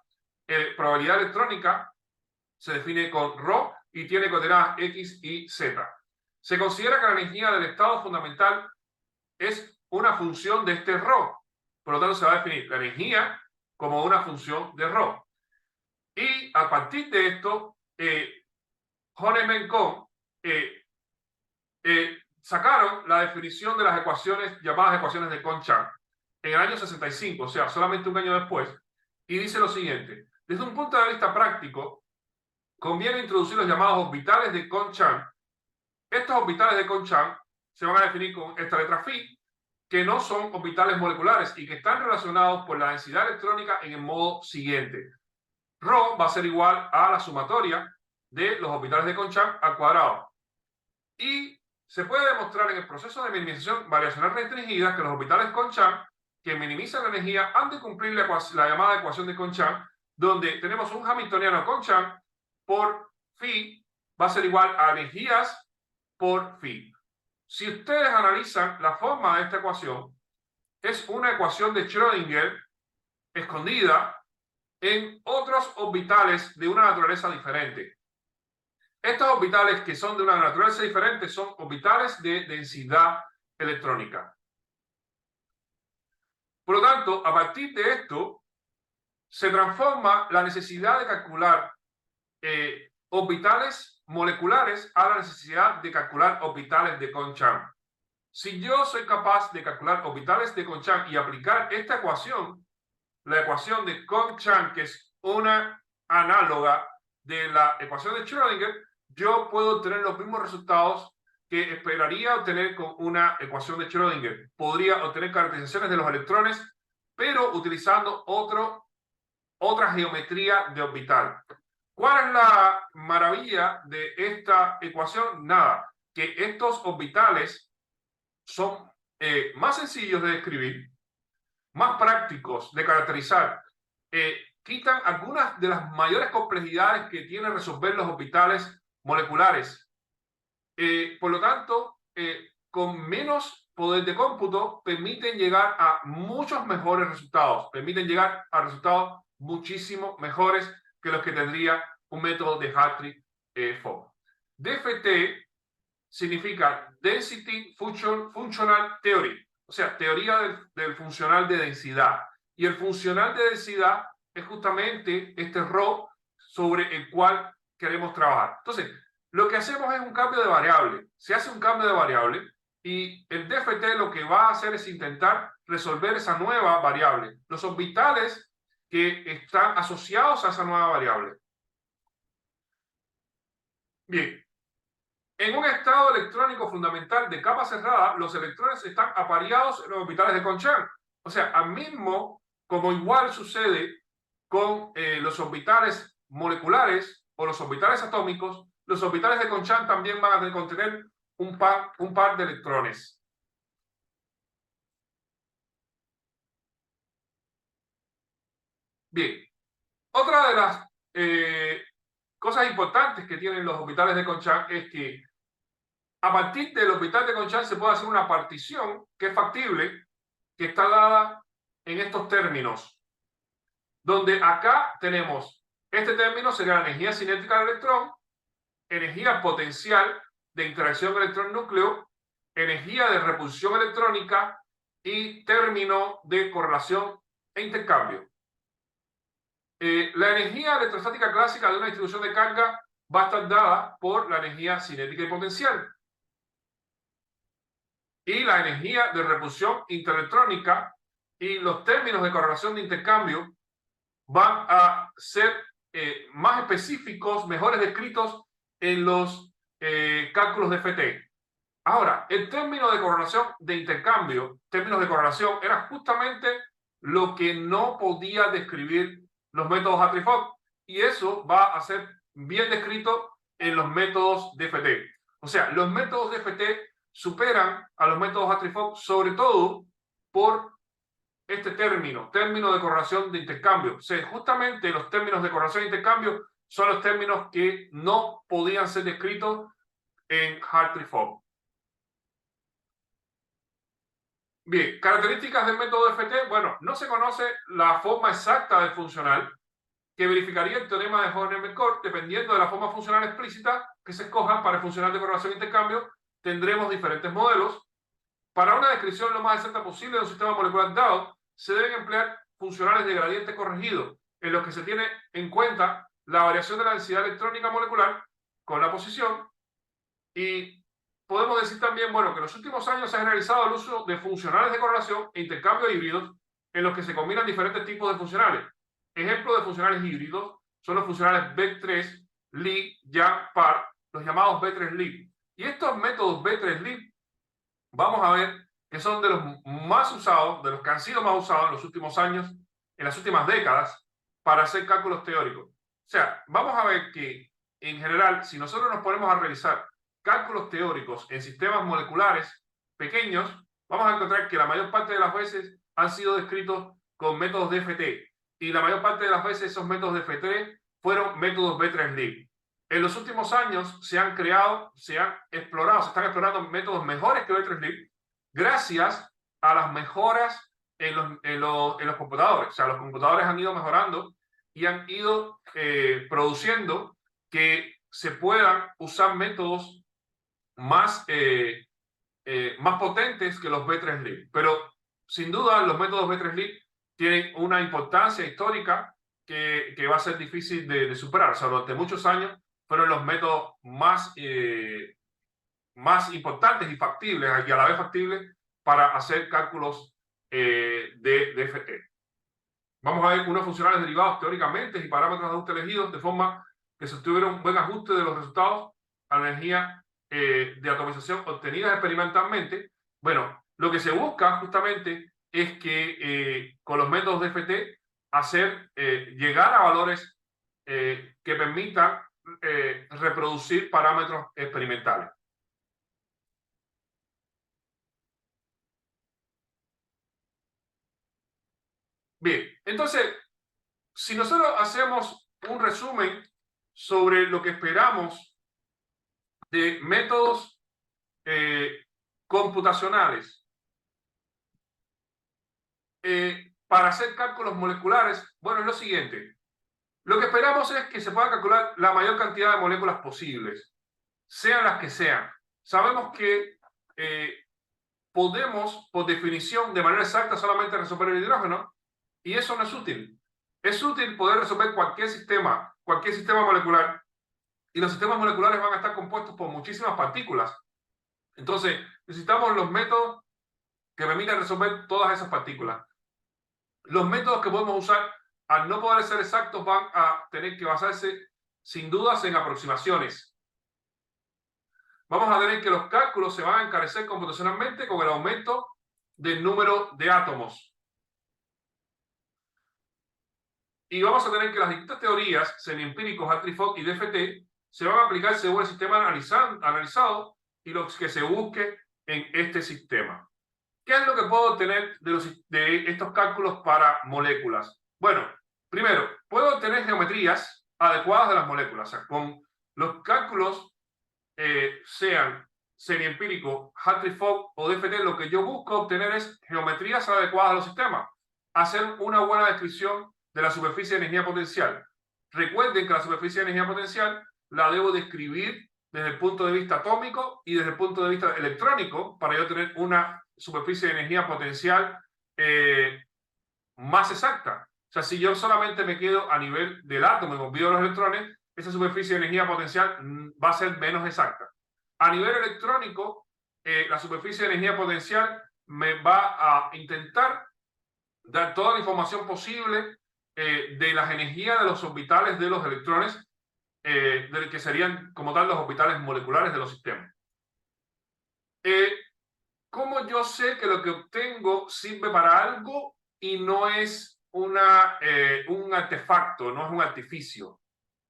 S1: probabilidad electrónica, se define con ρ y tiene coordenadas x y z. Se considera que la energía del estado fundamental es una función de este ρ. Por lo tanto, se va a definir la energía como una función de ρ. Y a partir de esto, Hohenberg-Kohn sacaron la definición de las ecuaciones llamadas ecuaciones de Kohn-Chang en el año 65, o sea, solamente un año después, y dice lo siguiente: desde un punto de vista práctico, conviene introducir los llamados orbitales de Kohn-Chang. Estos orbitales de Kohn-Chang se van a definir con esta letra phi, que no son orbitales moleculares y que están relacionados por la densidad electrónica en el modo siguiente. Ρ va a ser igual a la sumatoria de los orbitales de Kohn-Chang al cuadrado. Y se puede demostrar en el proceso de minimización variacional restringida que los orbitales Kohn-Chang que minimizan la energía han de cumplir la llamada ecuación de Kohn-Chang, donde tenemos un hamiltoniano Kohn-Chang por phi va a ser igual a energías por phi. Si ustedes analizan la forma de esta ecuación, es una ecuación de Schrödinger escondida en otros orbitales de una naturaleza diferente. Estos orbitales que son de una naturaleza diferente son orbitales de densidad electrónica. Por lo tanto, a partir de esto, se transforma la necesidad de calcular orbitales moleculares a la necesidad de calcular orbitales de Kohn-Chang. Si yo soy capaz de calcular orbitales de Kohn-Chang y aplicar esta ecuación, la ecuación de Kohn-Chang, que es una análoga de la ecuación de Schrödinger, yo puedo obtener los mismos resultados que esperaría obtener con una ecuación de Schrödinger. Podría obtener caracterizaciones de los electrones, pero utilizando otra geometría de orbital. ¿Cuál es la maravilla de esta ecuación? Nada, que estos orbitales son más sencillos de describir, más prácticos de caracterizar, quitan algunas de las mayores complejidades que tiene resolver los orbitales moleculares. Por lo tanto, con menos poder de cómputo, permiten llegar a muchos mejores resultados, permiten llegar a resultados muchísimo mejores que los que tendría un método de Hartree-Fock. DFT significa Density Functional Theory, o sea, teoría del funcional de densidad. Y el funcional de densidad es justamente este RO sobre el cual queremos trabajar. Entonces, lo que hacemos es un cambio de variable. Se hace un cambio de variable y el DFT lo que va a hacer es intentar resolver esa nueva variable, los orbitales que están asociados a esa nueva variable. Bien, en un estado electrónico fundamental de capa cerrada, los electrones están apareados en los orbitales de Conchan. O sea, al mismo, como igual sucede con los orbitales moleculares o los orbitales atómicos, los orbitales de Conchan también van a contener un par de electrones. Bien, otra de las cosas importantes que tienen los orbitales de Conchan es que a partir del orbital de Conchan se puede hacer una partición que es factible, que está dada en estos términos, donde acá tenemos, este término sería la energía cinética del electrón, energía potencial de interacción electrón-núcleo, energía de repulsión electrónica y término de correlación e intercambio. La energía electrostática clásica de una distribución de carga va a estar dada por la energía cinética y potencial. Y la energía de repulsión interelectrónica y los términos de correlación de intercambio van a ser más específicos, mejores descritos en los cálculos de FT. Ahora, el término de correlación de intercambio, términos de correlación, era justamente lo que no podía describir los métodos Hartree-Fock, y eso va a ser bien descrito en los métodos de FT. O sea, los métodos de FT superan a los métodos Hartree-Fock sobre todo por este término de correlación de intercambio. O sea, justamente los términos de correlación de intercambio son los términos que no podían ser descritos en Hartree-Fock. Bien, características del método FT. Bueno, no se conoce la forma exacta del funcional que verificaría el teorema de Horner-Merkur. Dependiendo de la forma funcional explícita que se escoja para el funcional de correlación de intercambio, tendremos diferentes modelos. Para una descripción lo más exacta posible de un sistema molecular dado, se deben emplear funcionales de gradiente corregido, en los que se tiene en cuenta la variación de la densidad electrónica molecular con la posición. Y podemos decir también, bueno, que en los últimos años se ha generalizado el uso de funcionales de correlación e intercambio híbridos, en los que se combinan diferentes tipos de funcionales. Ejemplos de funcionales híbridos son los funcionales B3, Lie, Yang, Par, los llamados B3-Lib. Y estos métodos B3-Lib, vamos a ver que son de los más usados, de los que han sido más usados en los últimos años, en las últimas décadas, para hacer cálculos teóricos. O sea, vamos a ver que, en general, si nosotros nos ponemos a realizar cálculos teóricos en sistemas moleculares pequeños, vamos a encontrar que la mayor parte de las veces han sido descritos con métodos de FT, y la mayor parte de las veces esos métodos de FT fueron métodos B3-Lib. En los últimos años se han están explorando métodos mejores que B3-Lib gracias a las mejoras en los computadores. O sea, los computadores han ido mejorando y han ido produciendo que se puedan usar métodos más potentes que los B3-Lib. Pero sin duda los métodos B3-Lib tienen una importancia histórica que va a ser difícil de superar. O sea, durante muchos años fueron los métodos más importantes y factibles, y a la vez factibles, para hacer cálculos de FT. Vamos a ver unos funcionales derivados teóricamente y parámetros de ajuste elegidos de forma que se obtuviera un buen ajuste de los resultados a la energía de atomización obtenidas experimentalmente. Bueno, lo que se busca justamente es que con los métodos de FT hacer llegar a valores que permitan reproducir parámetros experimentales. Bien, entonces, si nosotros hacemos un resumen sobre lo que esperamos de métodos computacionales para hacer cálculos moleculares, bueno, es lo siguiente. Lo que esperamos es que se pueda calcular la mayor cantidad de moléculas posibles, sean las que sean. Sabemos que podemos, por definición, de manera exacta, solamente resolver el hidrógeno, y eso no es útil. Es útil poder resolver cualquier sistema molecular, y los sistemas moleculares van a estar compuestos por muchísimas partículas. Entonces, necesitamos los métodos que permitan resolver todas esas partículas. Los métodos que podemos usar, al no poder ser exactos, van a tener que basarse, sin dudas, en aproximaciones. Vamos a tener que los cálculos se van a encarecer computacionalmente con el aumento del número de átomos. Y vamos a tener que las distintas teorías, semiempíricos, Hartree-Fock y DFT, se van a aplicar según el sistema analizado y lo que se busque en este sistema. ¿Qué es lo que puedo obtener de estos cálculos para moléculas? Bueno, primero, puedo obtener geometrías adecuadas de las moléculas. O sea, con los cálculos, sean semiempírico, Hartree-Fock o DFT, lo que yo busco obtener es geometrías adecuadas a los sistemas. Hacer una buena descripción de la superficie de energía potencial. Recuerden que la superficie de energía potencial la debo describir desde el punto de vista atómico y desde el punto de vista electrónico para yo tener una superficie de energía potencial más exacta. O sea, si yo solamente me quedo a nivel del átomo y me olvido los electrones, esa superficie de energía potencial va a ser menos exacta. A nivel electrónico, la superficie de energía potencial me va a intentar dar toda la información posible de las energías de los orbitales de los electrones, que serían como tal los orbitales moleculares de los sistemas. ¿Cómo yo sé que lo que obtengo sirve para algo y no es un artefacto, no es un artificio?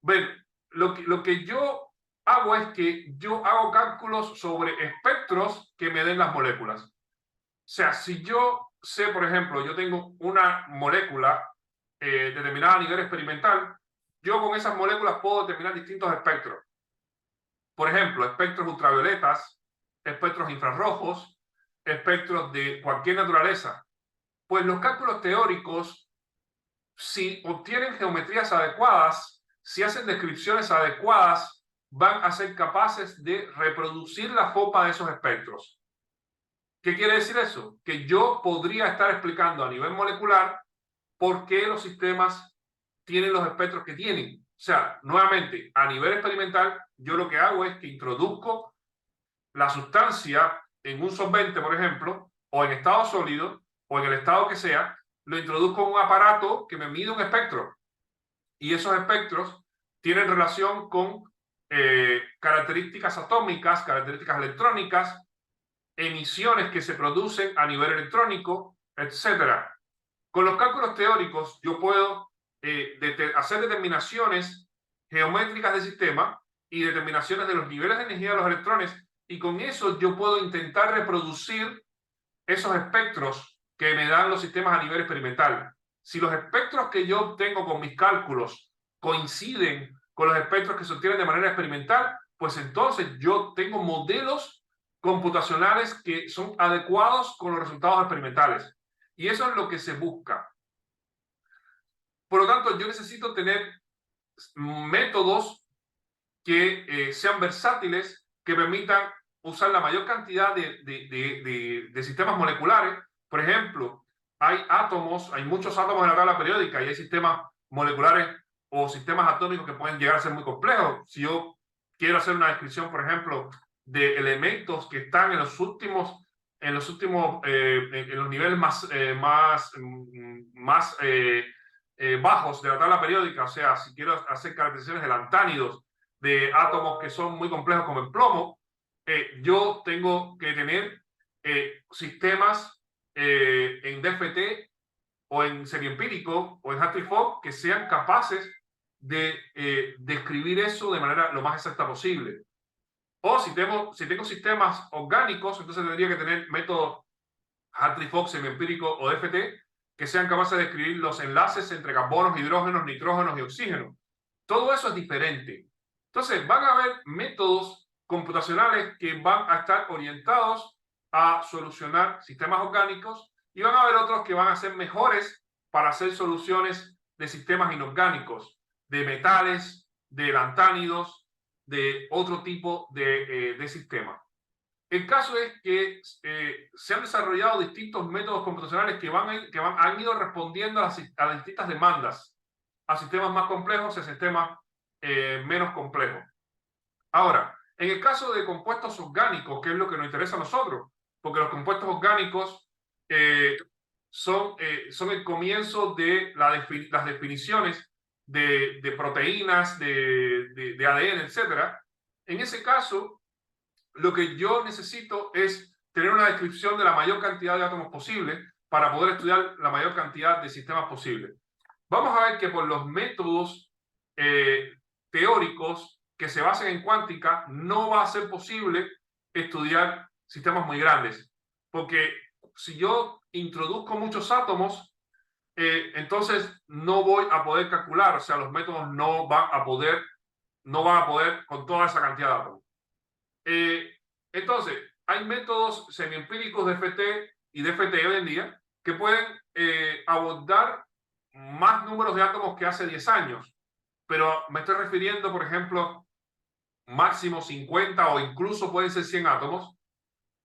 S1: Bueno, lo que yo hago es que yo hago cálculos sobre espectros que me den las moléculas. O sea, si yo sé, por ejemplo, yo tengo una molécula determinada a nivel experimental, yo con esas moléculas puedo determinar distintos espectros. Por ejemplo, espectros ultravioletas, espectros infrarrojos, espectros de cualquier naturaleza. Pues los cálculos teóricos, si obtienen geometrías adecuadas, si hacen descripciones adecuadas, van a ser capaces de reproducir la forma de esos espectros. ¿Qué quiere decir eso? Que yo podría estar explicando a nivel molecular por qué los sistemas tienen los espectros que tienen. O sea, nuevamente, a nivel experimental, yo lo que hago es que introduzco la sustancia en un solvente, por ejemplo, o en estado sólido, o en el estado que sea, lo introduzco en un aparato que me mide un espectro. Y esos espectros tienen relación con características atómicas, características electrónicas, emisiones que se producen a nivel electrónico, etc. Con los cálculos teóricos yo puedo hacer determinaciones geométricas del sistema y determinaciones de los niveles de energía de los electrones, y con eso yo puedo intentar reproducir esos espectros que me dan los sistemas a nivel experimental. Si los espectros que yo obtengo con mis cálculos coinciden con los espectros que se obtienen de manera experimental, pues entonces yo tengo modelos computacionales que son adecuados con los resultados experimentales. Y eso es lo que se busca. Por lo tanto, yo necesito tener métodos que sean versátiles, que permitan usar la mayor cantidad de sistemas moleculares. Por ejemplo, hay átomos, hay muchos átomos en la tabla periódica y hay sistemas moleculares o sistemas atómicos que pueden llegar a ser muy complejos. Si yo quiero hacer una descripción, por ejemplo, de elementos que están en los últimos en los niveles más bajos de la tabla periódica, o sea, si quiero hacer caracterizaciones de lantánidos, de átomos que son muy complejos como el plomo, yo tengo que tener sistemas en DFT o en semiempírico o en Hartree-Fock que sean capaces de describir eso de manera lo más exacta posible. O si tengo sistemas orgánicos, entonces tendría que tener método Hartree-Fock, semiempírico o DFT, que sean capaces de describir los enlaces entre carbonos, hidrógenos, nitrógenos y oxígenos. Todo eso es diferente. Entonces, van a haber métodos computacionales que van a estar orientados a solucionar sistemas orgánicos y van a haber otros que van a ser mejores para hacer soluciones de sistemas inorgánicos, de metales, de lantánidos, de otro tipo de sistemas. El caso es que se han desarrollado distintos métodos computacionales que han ido respondiendo a las distintas demandas, a sistemas más complejos y a sistemas menos complejos. Ahora, en el caso de compuestos orgánicos, que es lo que nos interesa a nosotros, porque los compuestos orgánicos son el comienzo de las definiciones de proteínas, de ADN, etc. En ese caso, lo que yo necesito es tener una descripción de la mayor cantidad de átomos posible para poder estudiar la mayor cantidad de sistemas posibles. Vamos a ver que por los métodos teóricos que se basen en cuántica no va a ser posible estudiar sistemas muy grandes, porque si yo introduzco muchos átomos, entonces no voy a poder calcular, o sea, los métodos no van a poder con toda esa cantidad de átomos. Entonces, hay métodos semiempíricos de FT y de FT hoy en día que pueden abordar más números de átomos que hace 10 años, pero me estoy refiriendo, por ejemplo, máximo 50 o incluso pueden ser 100 átomos,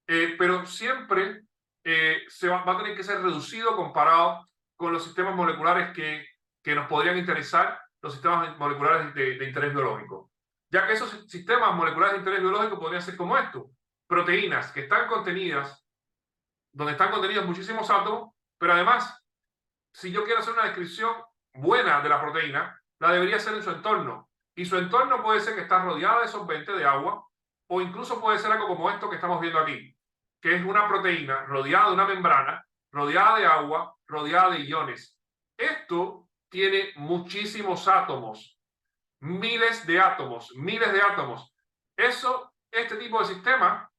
S1: pero siempre va a tener que ser reducido comparado con los sistemas moleculares que nos podrían interesar, los sistemas moleculares de interés biológico. Ya que esos sistemas moleculares de interés biológico podrían ser como esto: proteínas que están contenidas, donde están contenidos muchísimos átomos, pero además, si yo quiero hacer una descripción buena de la proteína, la debería hacer en su entorno. Y su entorno puede ser que está rodeada de solvente, de agua, o incluso puede ser algo como esto que estamos viendo aquí, que es una proteína rodeada de una membrana, rodeada de agua, rodeada de iones. Esto tiene muchísimos átomos, miles de átomos, miles de átomos. Este tipo de sistema,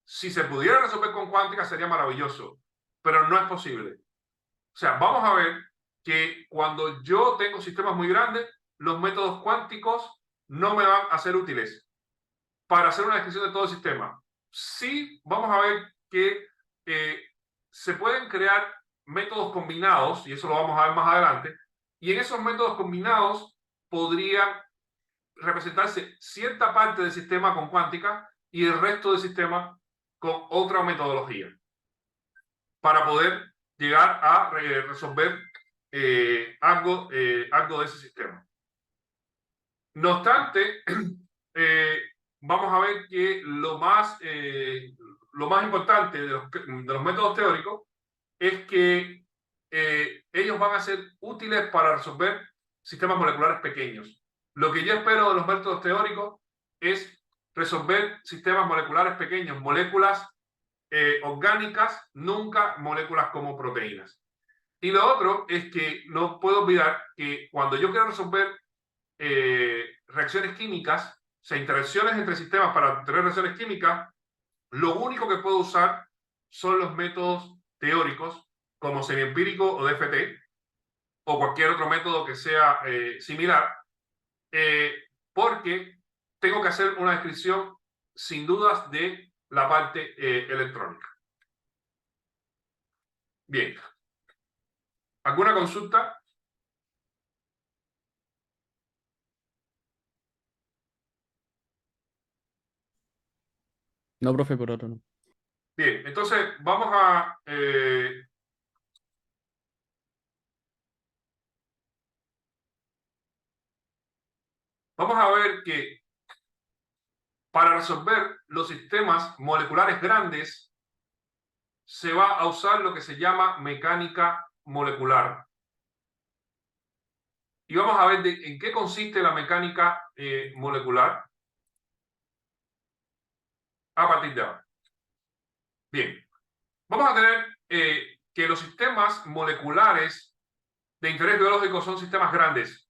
S1: si se pudiera resolver con cuántica, sería maravilloso, pero no es posible. O sea, vamos a ver que cuando yo tengo sistemas muy grandes, los métodos cuánticos no me van a ser útiles para hacer una descripción de todo el sistema. Sí, vamos a ver que se pueden crear métodos combinados, y eso lo vamos a ver más adelante, y en esos métodos combinados podría representarse cierta parte del sistema con cuántica y el resto del sistema con otra metodología para poder llegar a resolver algo de ese sistema. No obstante, vamos a ver que lo más importante de los métodos teóricos es que ellos van a ser útiles para resolver sistemas moleculares pequeños. Lo que yo espero de los métodos teóricos es resolver sistemas moleculares pequeños, moléculas orgánicas, nunca moléculas como proteínas. Y lo otro es que no puedo olvidar que cuando yo quiero resolver reacciones químicas, o sea, interacciones entre sistemas para tener reacciones químicas, lo único que puedo usar son los métodos teóricos como semiempírico o DFT o cualquier otro método que sea similar, porque tengo que hacer una descripción sin dudas de la parte electrónica. Bien. ¿Alguna consulta?
S2: No, profe, por ahora no.
S1: Bien, entonces vamos a ver que para resolver los sistemas moleculares grandes se va a usar lo que se llama mecánica molecular. Y vamos a ver en qué consiste la mecánica molecular a partir de ahora. Bien, vamos a tener que los sistemas moleculares de interés biológico son sistemas grandes.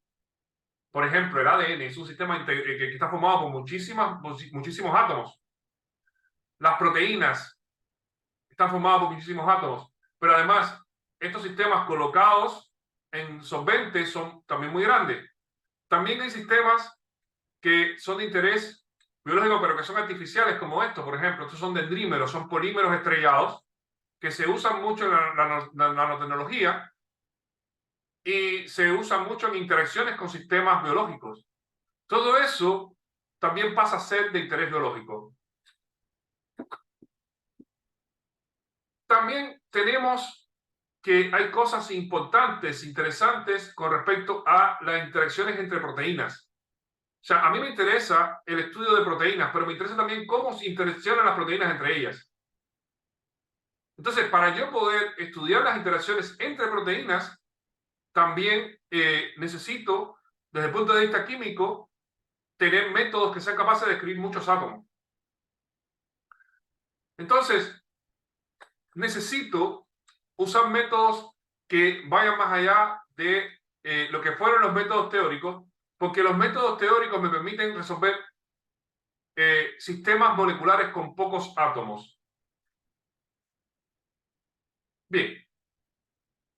S1: Por ejemplo, el ADN es un sistema que está formado por muchísimos átomos. Las proteínas están formadas por muchísimos átomos, pero además estos sistemas colocados en solventes son también muy grandes. También hay sistemas que son de interés biológico, pero que son artificiales, como estos, por ejemplo. Estos son dendrímeros, son polímeros estrellados que se usan mucho en la nanotecnología y se usan mucho en interacciones con sistemas biológicos. Todo eso también pasa a ser de interés biológico. También tenemos que hay cosas importantes, interesantes con respecto a las interacciones entre proteínas. O sea, a mí me interesa el estudio de proteínas, pero me interesa también cómo se interaccionan las proteínas entre ellas. Entonces, para yo poder estudiar las interacciones entre proteínas, también necesito, desde el punto de vista químico, tener métodos que sean capaces de describir muchos átomos. Entonces, necesito usar métodos que vayan más allá de lo que fueron los métodos teóricos, porque los métodos teóricos me permiten resolver sistemas moleculares con pocos átomos. Bien,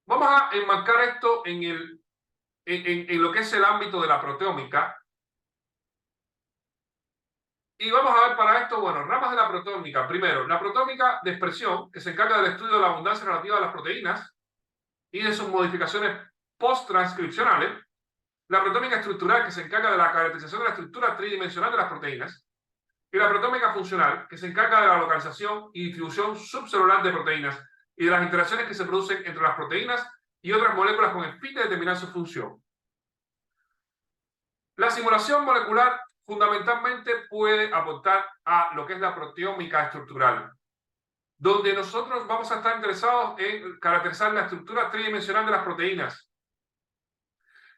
S1: vamos a enmarcar esto en lo que es el ámbito de la proteómica. Y vamos a ver para esto, bueno, ramas de la proteómica. Primero, la proteómica de expresión, que se encarga del estudio de la abundancia relativa de las proteínas y de sus modificaciones post-transcripcionales. La proteómica estructural, que se encarga de la caracterización de la estructura tridimensional de las proteínas. Y la proteómica funcional, que se encarga de la localización y distribución subcelular de proteínas y de las interacciones que se producen entre las proteínas y otras moléculas con el fin de determinar su función. La simulación molecular fundamentalmente puede aportar a lo que es la proteómica estructural, donde nosotros vamos a estar interesados en caracterizar la estructura tridimensional de las proteínas.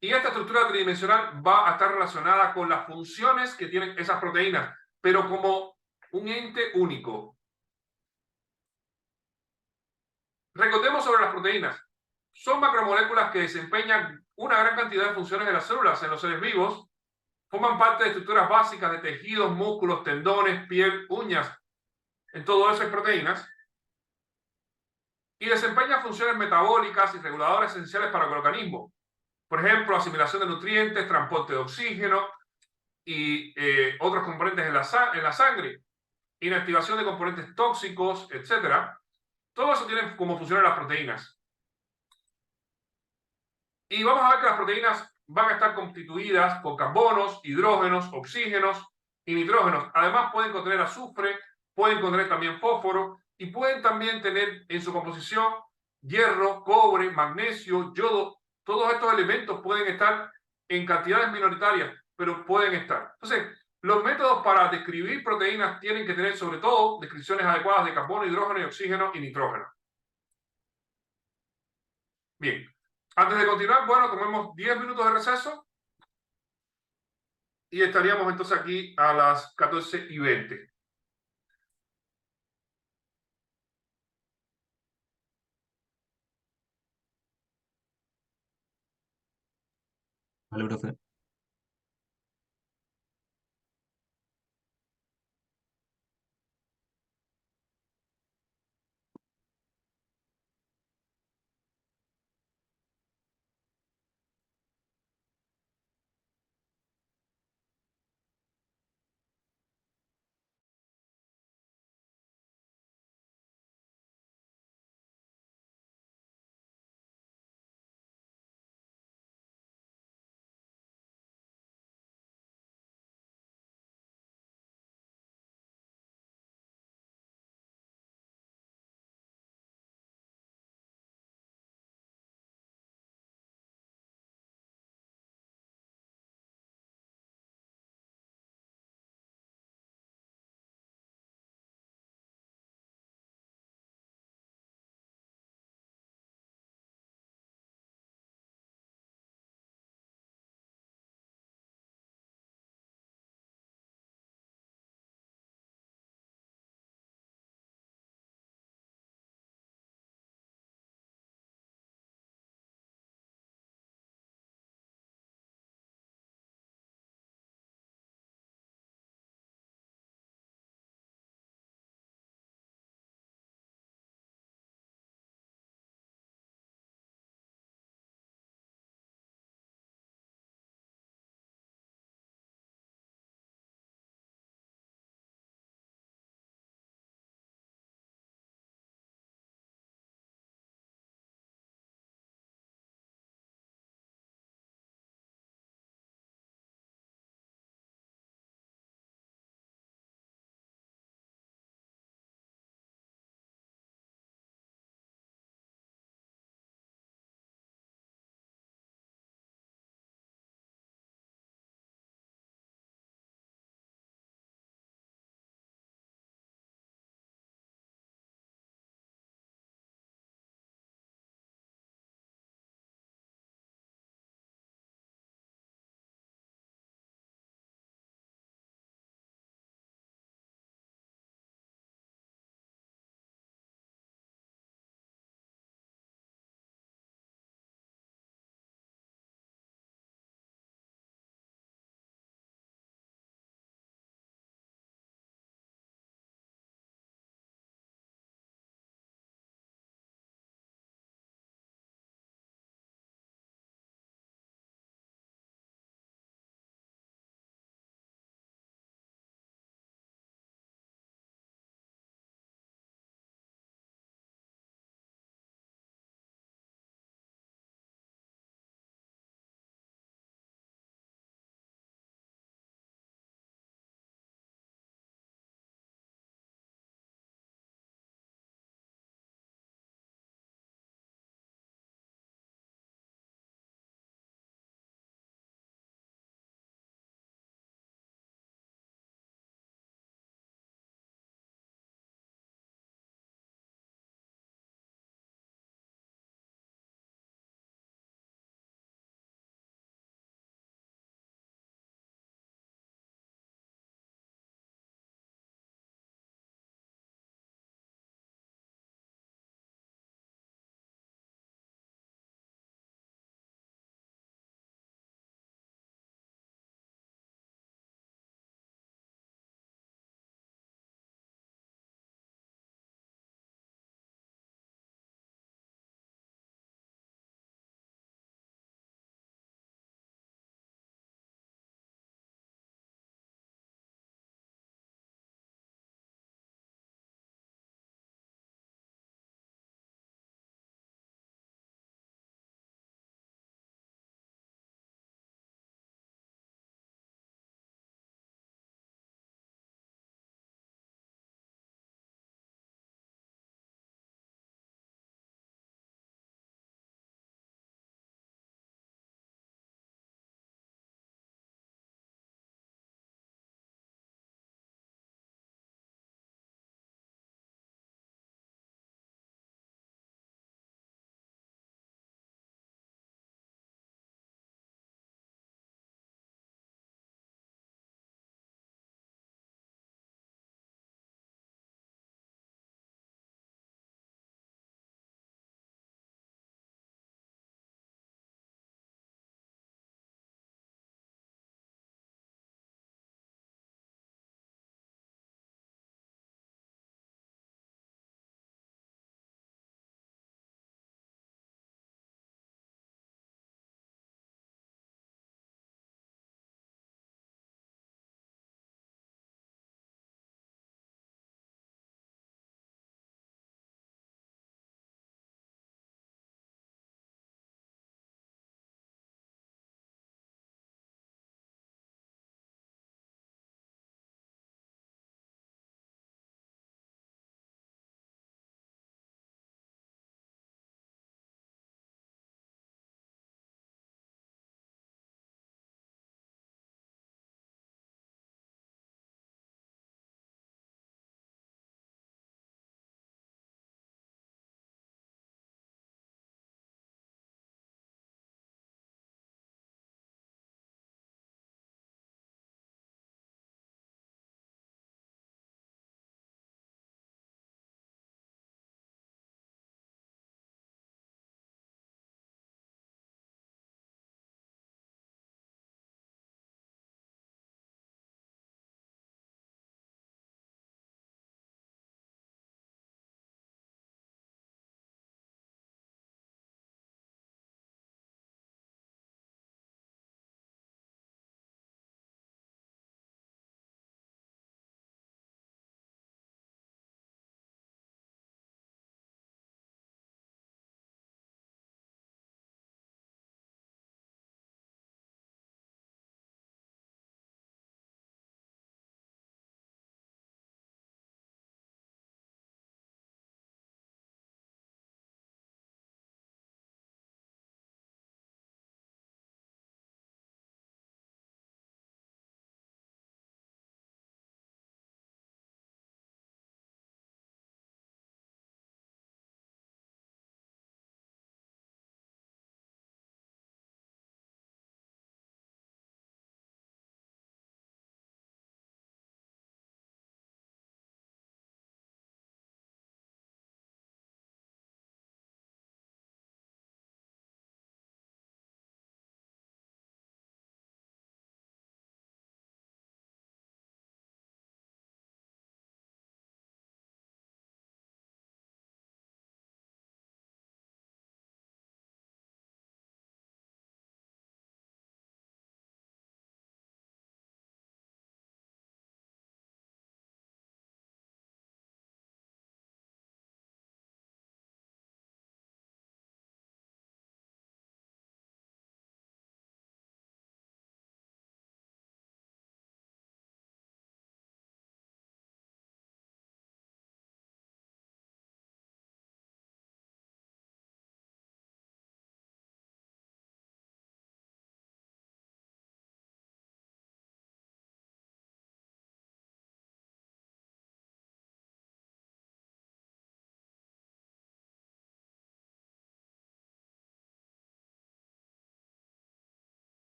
S1: Y esta estructura tridimensional va a estar relacionada con las funciones que tienen esas proteínas, pero como un ente único. Recordemos sobre las proteínas. Son macromoléculas que desempeñan una gran cantidad de funciones en las células, en los seres vivos. Forman parte de estructuras básicas de tejidos, músculos, tendones, piel, uñas. En todo eso hay proteínas. Y desempeñan funciones metabólicas y reguladoras esenciales para el organismo. Por ejemplo, asimilación de nutrientes, transporte de oxígeno y otros componentes en la sangre, inactivación de componentes tóxicos, etc. Todo eso tiene como funcionan las proteínas. Y vamos a ver que las proteínas van a estar constituidas por carbonos, hidrógenos, oxígenos y nitrógenos. Además pueden contener azufre, pueden contener también fósforo y pueden también tener en su composición hierro, cobre, magnesio, yodo. Todos estos elementos pueden estar en cantidades minoritarias, pero pueden estar. Entonces, los métodos para describir proteínas tienen que tener sobre todo descripciones adecuadas de carbono, hidrógeno y oxígeno y nitrógeno. Bien, antes de continuar, bueno, tomemos 10 minutos de receso y estaríamos entonces aquí a las 14:20.
S2: Vale, profe.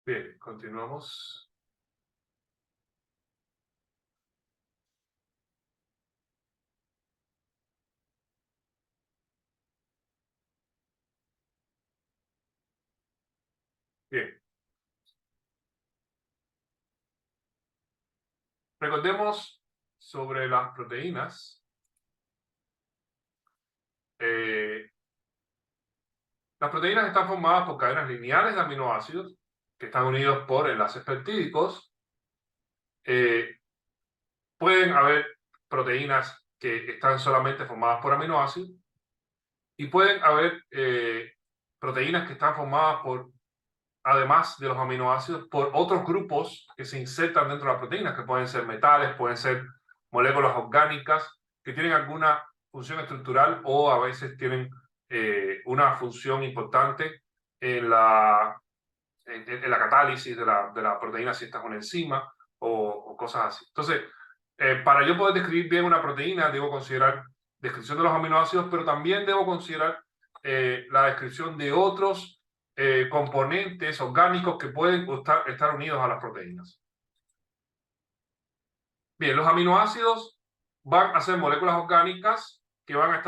S1: Bien, continuamos. Bien. Recordemos sobre las proteínas. Las proteínas están formadas por cadenas lineales de aminoácidos que están unidos por enlaces peptídicos. Pueden haber proteínas que están solamente formadas por aminoácidos y pueden haber proteínas que están formadas por, además de los aminoácidos, por otros grupos que se insertan dentro de la proteína, que pueden ser metales, pueden ser moléculas orgánicas que tienen alguna función estructural o a veces tienen una función importante en la catálisis de la proteína si esta es una enzima o cosas así. Entonces, para yo poder describir bien una proteína, debo considerar descripción de los aminoácidos, pero también debo considerar la descripción de otros componentes orgánicos que pueden estar unidos a las proteínas. Bien, los aminoácidos van a ser moléculas orgánicas que van a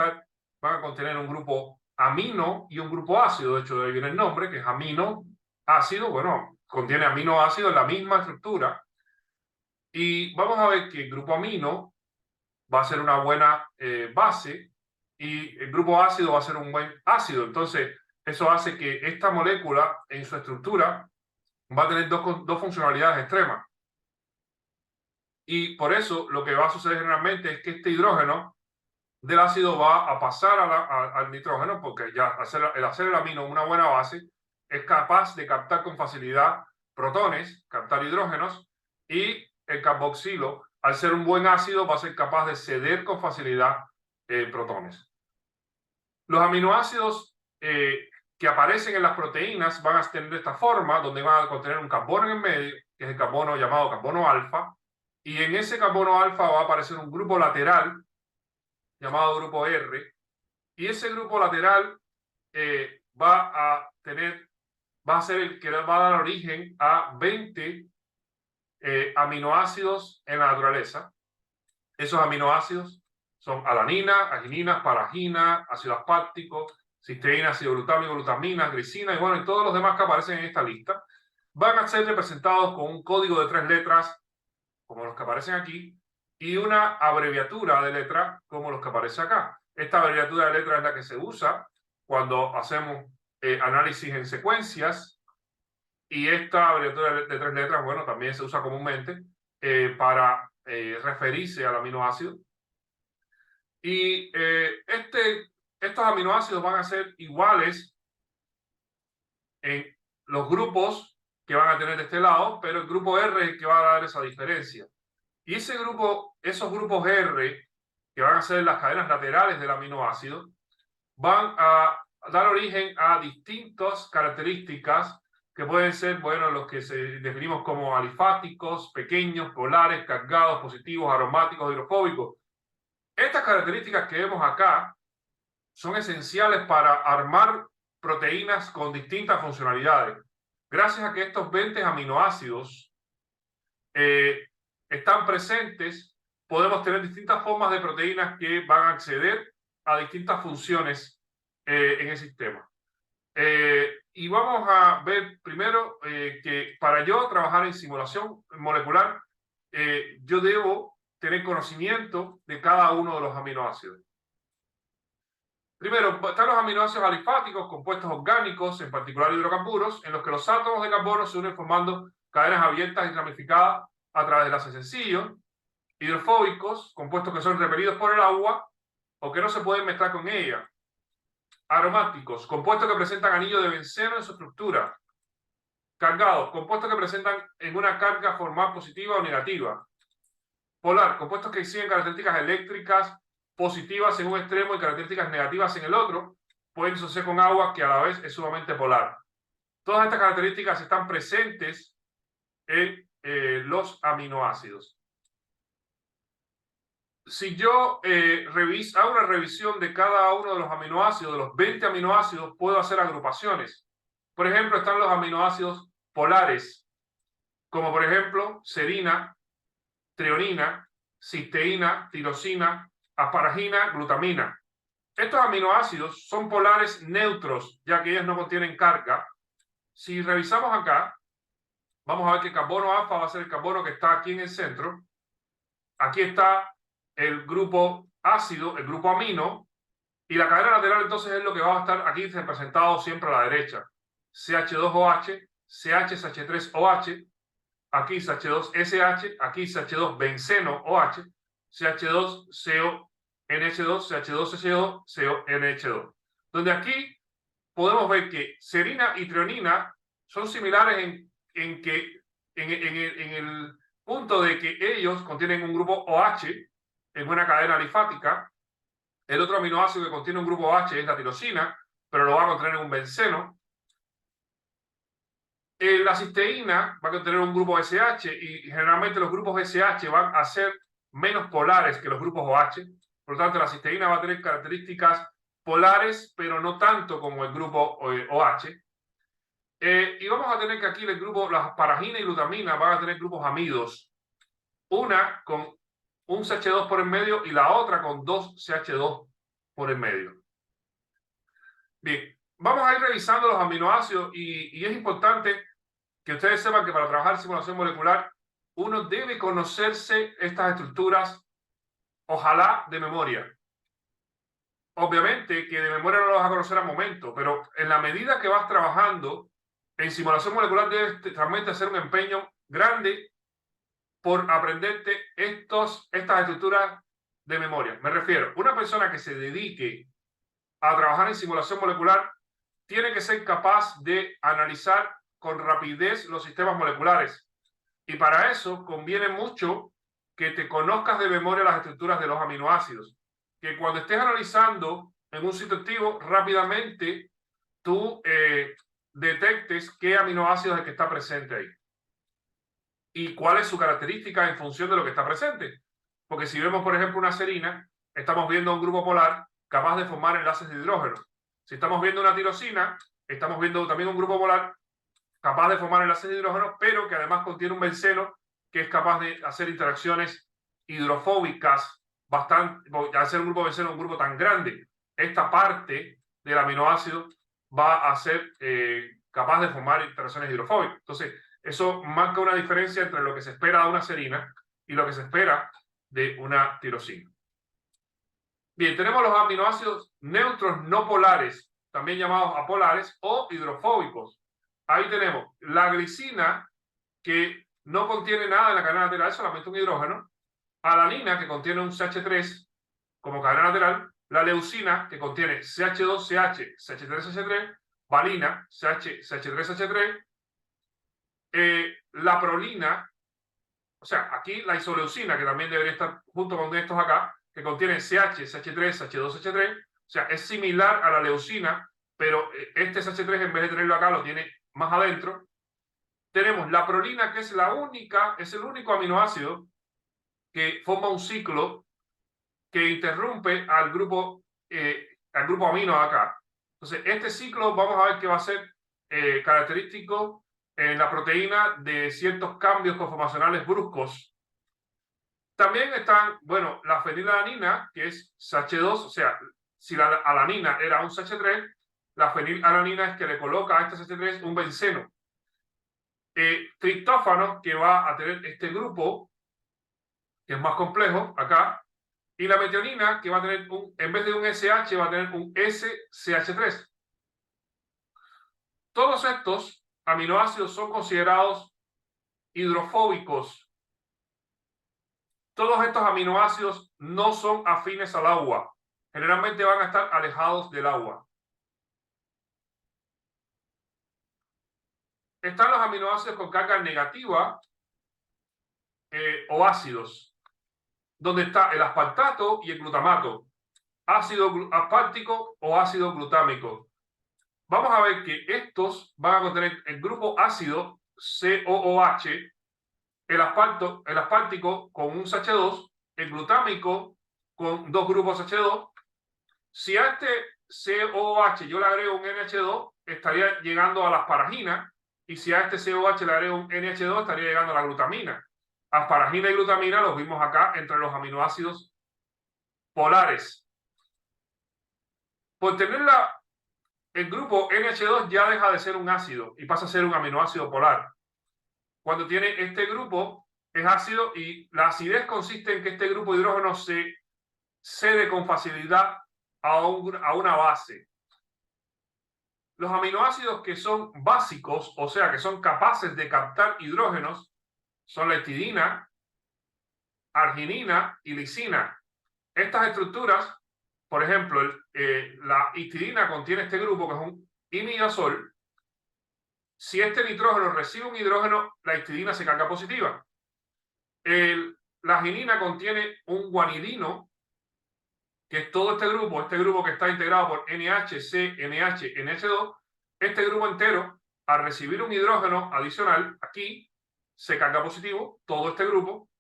S1: contener un grupo amino y un grupo ácido. De hecho, de ahí viene el nombre, que es amino, ácido. Bueno, contiene aminoácidos en la misma estructura. Y vamos a ver que el grupo amino va a ser una buena base y el grupo ácido va a ser un buen ácido. Entonces, eso hace que esta molécula en su estructura va a tener dos funcionalidades extremas. Y por eso lo que va a suceder generalmente es que este hidrógeno del ácido va a pasar al nitrógeno, porque ya el hacer el amino una buena base es capaz de captar con facilidad protones, captar hidrógenos, y el carboxilo, al ser un buen ácido, va a ser capaz de ceder con facilidad protones. Los aminoácidos que aparecen en las proteínas van a tener esta forma, donde van a contener un carbono en el medio, que es el carbono llamado carbono alfa, y en ese carbono alfa va a aparecer un grupo lateral llamado grupo R, y ese grupo lateral va a ser el que va a dar origen a 20 aminoácidos en la naturaleza. Esos aminoácidos son alanina, arginina, paragina, ácido aspartico, cisteína, ácido glutámico, glutamina, glicina, y bueno, y todos los demás que aparecen en esta lista van a ser representados con un código de 3 letras, como los que aparecen aquí, y una abreviatura de letra, como los que aparece acá. Esta abreviatura de letra es la que se usa cuando hacemos análisis en secuencias, y esta abreviatura de 3 letras, bueno, también se usa comúnmente para referirse al aminoácido. Y estos aminoácidos van a ser iguales en los grupos que van a tener de este lado, pero el grupo R es el que va a dar esa diferencia. Y esos grupos R, que van a ser las cadenas laterales del aminoácido, van a dar origen a distintas características que pueden ser, bueno, los que definimos como alifáticos, pequeños, polares, cargados, positivos, aromáticos, hidrofóbicos. Estas características que vemos acá son esenciales para armar proteínas con distintas funcionalidades. Gracias a que estos 20 aminoácidos están presentes, podemos tener distintas formas de proteínas que van a acceder a distintas funciones en el sistema. Y vamos a ver primero que para yo trabajar en simulación molecular, yo debo tener conocimiento de cada uno de los aminoácidos. Primero, están los aminoácidos alifáticos, compuestos orgánicos, en particular hidrocarburos, en los que los átomos de carbono se unen formando cadenas abiertas y ramificadas a través de enlaces sencillos. Hidrofóbicos, compuestos que son repelidos por el agua o que no se pueden mezclar con ella. Aromáticos, compuestos que presentan anillo de benceno en su estructura. Cargados, compuestos que presentan en una carga formal positiva o negativa. Polar, compuestos que exhiben características eléctricas positivas en un extremo y características negativas en el otro, pueden asociarse con agua que a la vez es sumamente polar. Todas estas características están presentes en los aminoácidos. Si yo hago una revisión de cada uno de los aminoácidos, de los 20 aminoácidos, puedo hacer agrupaciones. Por ejemplo, están los aminoácidos polares, como por ejemplo serina, treonina, cisteína, tirosina, asparagina, glutamina. Estos aminoácidos son polares neutros, ya que ellos no contienen carga. Si revisamos acá, vamos a ver que el carbono alfa va a ser el carbono que está aquí en el centro. Aquí está el grupo ácido, el grupo amino, y la cadena lateral entonces es lo que va a estar aquí representado siempre a la derecha. CH2OH, CH3OH, aquí CH2SH, aquí CH2-benceno OH, CH2CO NH2, CH2SH2, CONH2. Donde aquí podemos ver que serina y treonina son similares en el punto de que ellos contienen un grupo OH en una cadena alifática. El otro aminoácido que contiene un grupo OH es la tirosina, pero lo va a contener en un benceno. La cisteína va a contener un grupo SH y generalmente los grupos SH van a ser menos polares que los grupos OH. Por lo tanto, la cisteína va a tener características polares, pero no tanto como el grupo OH. Y vamos a tener que aquí el grupo, las asparagina y glutamina van a tener grupos amidos. Una con un CH2 por en medio y la otra con dos CH2 por en medio. Bien, vamos a ir revisando los aminoácidos y es importante que ustedes sepan que para trabajar simulación molecular uno debe conocerse estas estructuras, ojalá de memoria. Obviamente que de memoria no lo vas a conocer al momento, pero en la medida que vas trabajando en simulación molecular debes realmente hacer un empeño grande por aprenderte estas estructuras de memoria. Me refiero, una persona que se dedique a trabajar en simulación molecular tiene que ser capaz de analizar con rapidez los sistemas moleculares. Y para eso conviene mucho que te conozcas de memoria las estructuras de los aminoácidos. Que cuando estés analizando en un sitio activo, rápidamente tú detectes qué aminoácido es el que está presente ahí. Y cuál es su característica en función de lo que está presente. Porque si vemos, por ejemplo, una serina, estamos viendo un grupo polar capaz de formar enlaces de hidrógeno. Si estamos viendo una tirosina, estamos viendo también un grupo polar capaz de formar enlaces de hidrógeno, pero que además contiene un benceno que es capaz de hacer interacciones hidrofóbicas bastante, al ser un grupo benceno, un grupo tan grande, esta parte del aminoácido va a ser capaz de formar interacciones hidrofóbicas. Entonces, eso marca una diferencia entre lo que se espera de una serina y lo que se espera de una tirosina. Bien, tenemos los aminoácidos neutros no polares, también llamados apolares o hidrofóbicos. Ahí tenemos la glicina, que no contiene nada en la cadena lateral, solamente un hidrógeno. Alanina, que contiene un CH3 como cadena lateral. La leucina, que contiene CH2CH, CH3CH3. Valina, CH3CH3. La prolina, o sea, aquí la isoleucina, que también debería estar junto con estos acá, que contiene CH, CH3, CH2, CH3. O sea, es similar a la leucina, pero este CH3 en vez de tenerlo acá lo tiene más adentro. Tenemos la prolina, que es el único aminoácido que forma un ciclo que interrumpe al grupo amino acá. Entonces, este ciclo vamos a ver que va a ser característico en la proteína de ciertos cambios conformacionales bruscos. También están, bueno, la fenilalanina, que es CH2, o sea, si la alanina era un CH3, la fenilalanina es que le coloca a este CH3 un benceno. Triptófano, que va a tener este grupo, que es más complejo, acá, y la metionina, que va a tener, en vez de un SH, va a tener un SCH3. Todos estos aminoácidos son considerados hidrofóbicos. Todos estos aminoácidos no son afines al agua. Generalmente van a estar alejados del agua. Están los aminoácidos con carga negativa o ácidos, donde está el aspartato y el glutamato, ácido aspartico o ácido glutámico. Vamos a ver que estos van a contener el grupo ácido COOH, el aspartico con un CH2, el glutámico con dos grupos H2. Si a este COOH yo le agrego un NH2, estaría llegando a la asparagina, y si a este COH le agrego un NH2 estaría llegando a la glutamina. Asparagina y glutamina los vimos acá entre los aminoácidos polares. Por tener el grupo NH2 ya deja de ser un ácido y pasa a ser un aminoácido polar. Cuando tiene este grupo es ácido y la acidez consiste en que este grupo de hidrógeno se cede con facilidad a una base. Los aminoácidos que son básicos, o sea, que son capaces de captar hidrógenos, son la histidina, arginina y lisina. Estas estructuras, por ejemplo, la histidina contiene este grupo que es un imidazol. Si este nitrógeno recibe un hidrógeno, la histidina se carga positiva. La arginina contiene un guanidino, que es todo este grupo que está integrado por NH, C, NH, NH2. Este grupo entero, al recibir un hidrógeno adicional, aquí se carga positivo, todo este grupo,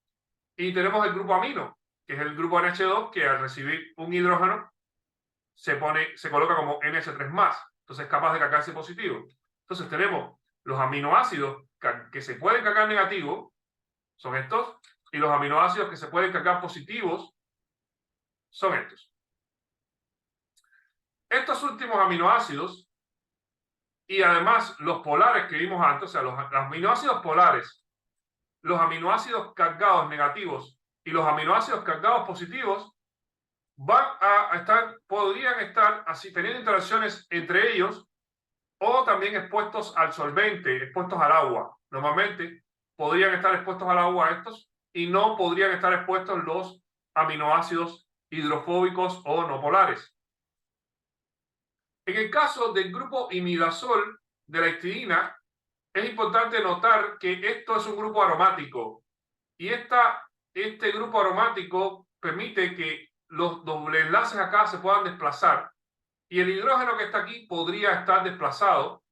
S1: y tenemos el grupo amino, que es el grupo NH2, que al recibir un hidrógeno se coloca como NH3+, entonces es capaz de cargarse positivo. Entonces tenemos los aminoácidos que se pueden cargar negativos, son estos, y los aminoácidos que se pueden cargar positivos son estos. Estos últimos aminoácidos y además los polares que vimos antes, o sea, los aminoácidos polares, los aminoácidos cargados negativos y los aminoácidos cargados positivos podrían estar así teniendo interacciones entre ellos o también expuestos al solvente, expuestos al agua. Normalmente podrían estar expuestos al agua estos y no podrían estar expuestos los aminoácidos hidrofóbicos o no polares. En el caso del grupo imidazol de la histidina, es importante notar que esto es un grupo aromático y este grupo aromático permite que los doble enlaces acá se puedan desplazar y el hidrógeno que está aquí podría estar desplazado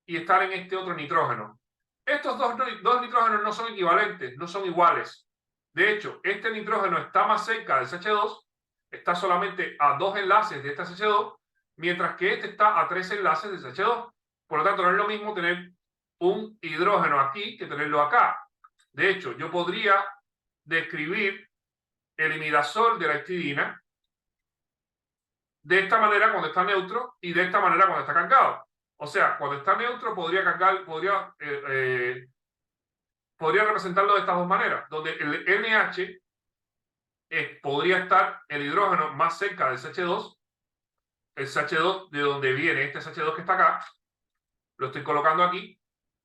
S1: y estar en este otro nitrógeno. Estos dos nitrógenos no son equivalentes, no son iguales. De hecho, este nitrógeno está más cerca del CH2, está solamente a 2 enlaces de este CH2, mientras que este está a 3 enlaces de CH2. Por lo tanto, no es lo mismo tener un hidrógeno aquí que tenerlo acá. De hecho, yo podría describir el imidazol de la histidina de esta manera cuando está neutro y de esta manera cuando está cargado. O sea, cuando está neutro podría representarlo de estas dos maneras, donde el NH podría estar el hidrógeno más cerca del CH2, el CH2 de donde viene este CH2 que está acá, lo estoy colocando aquí,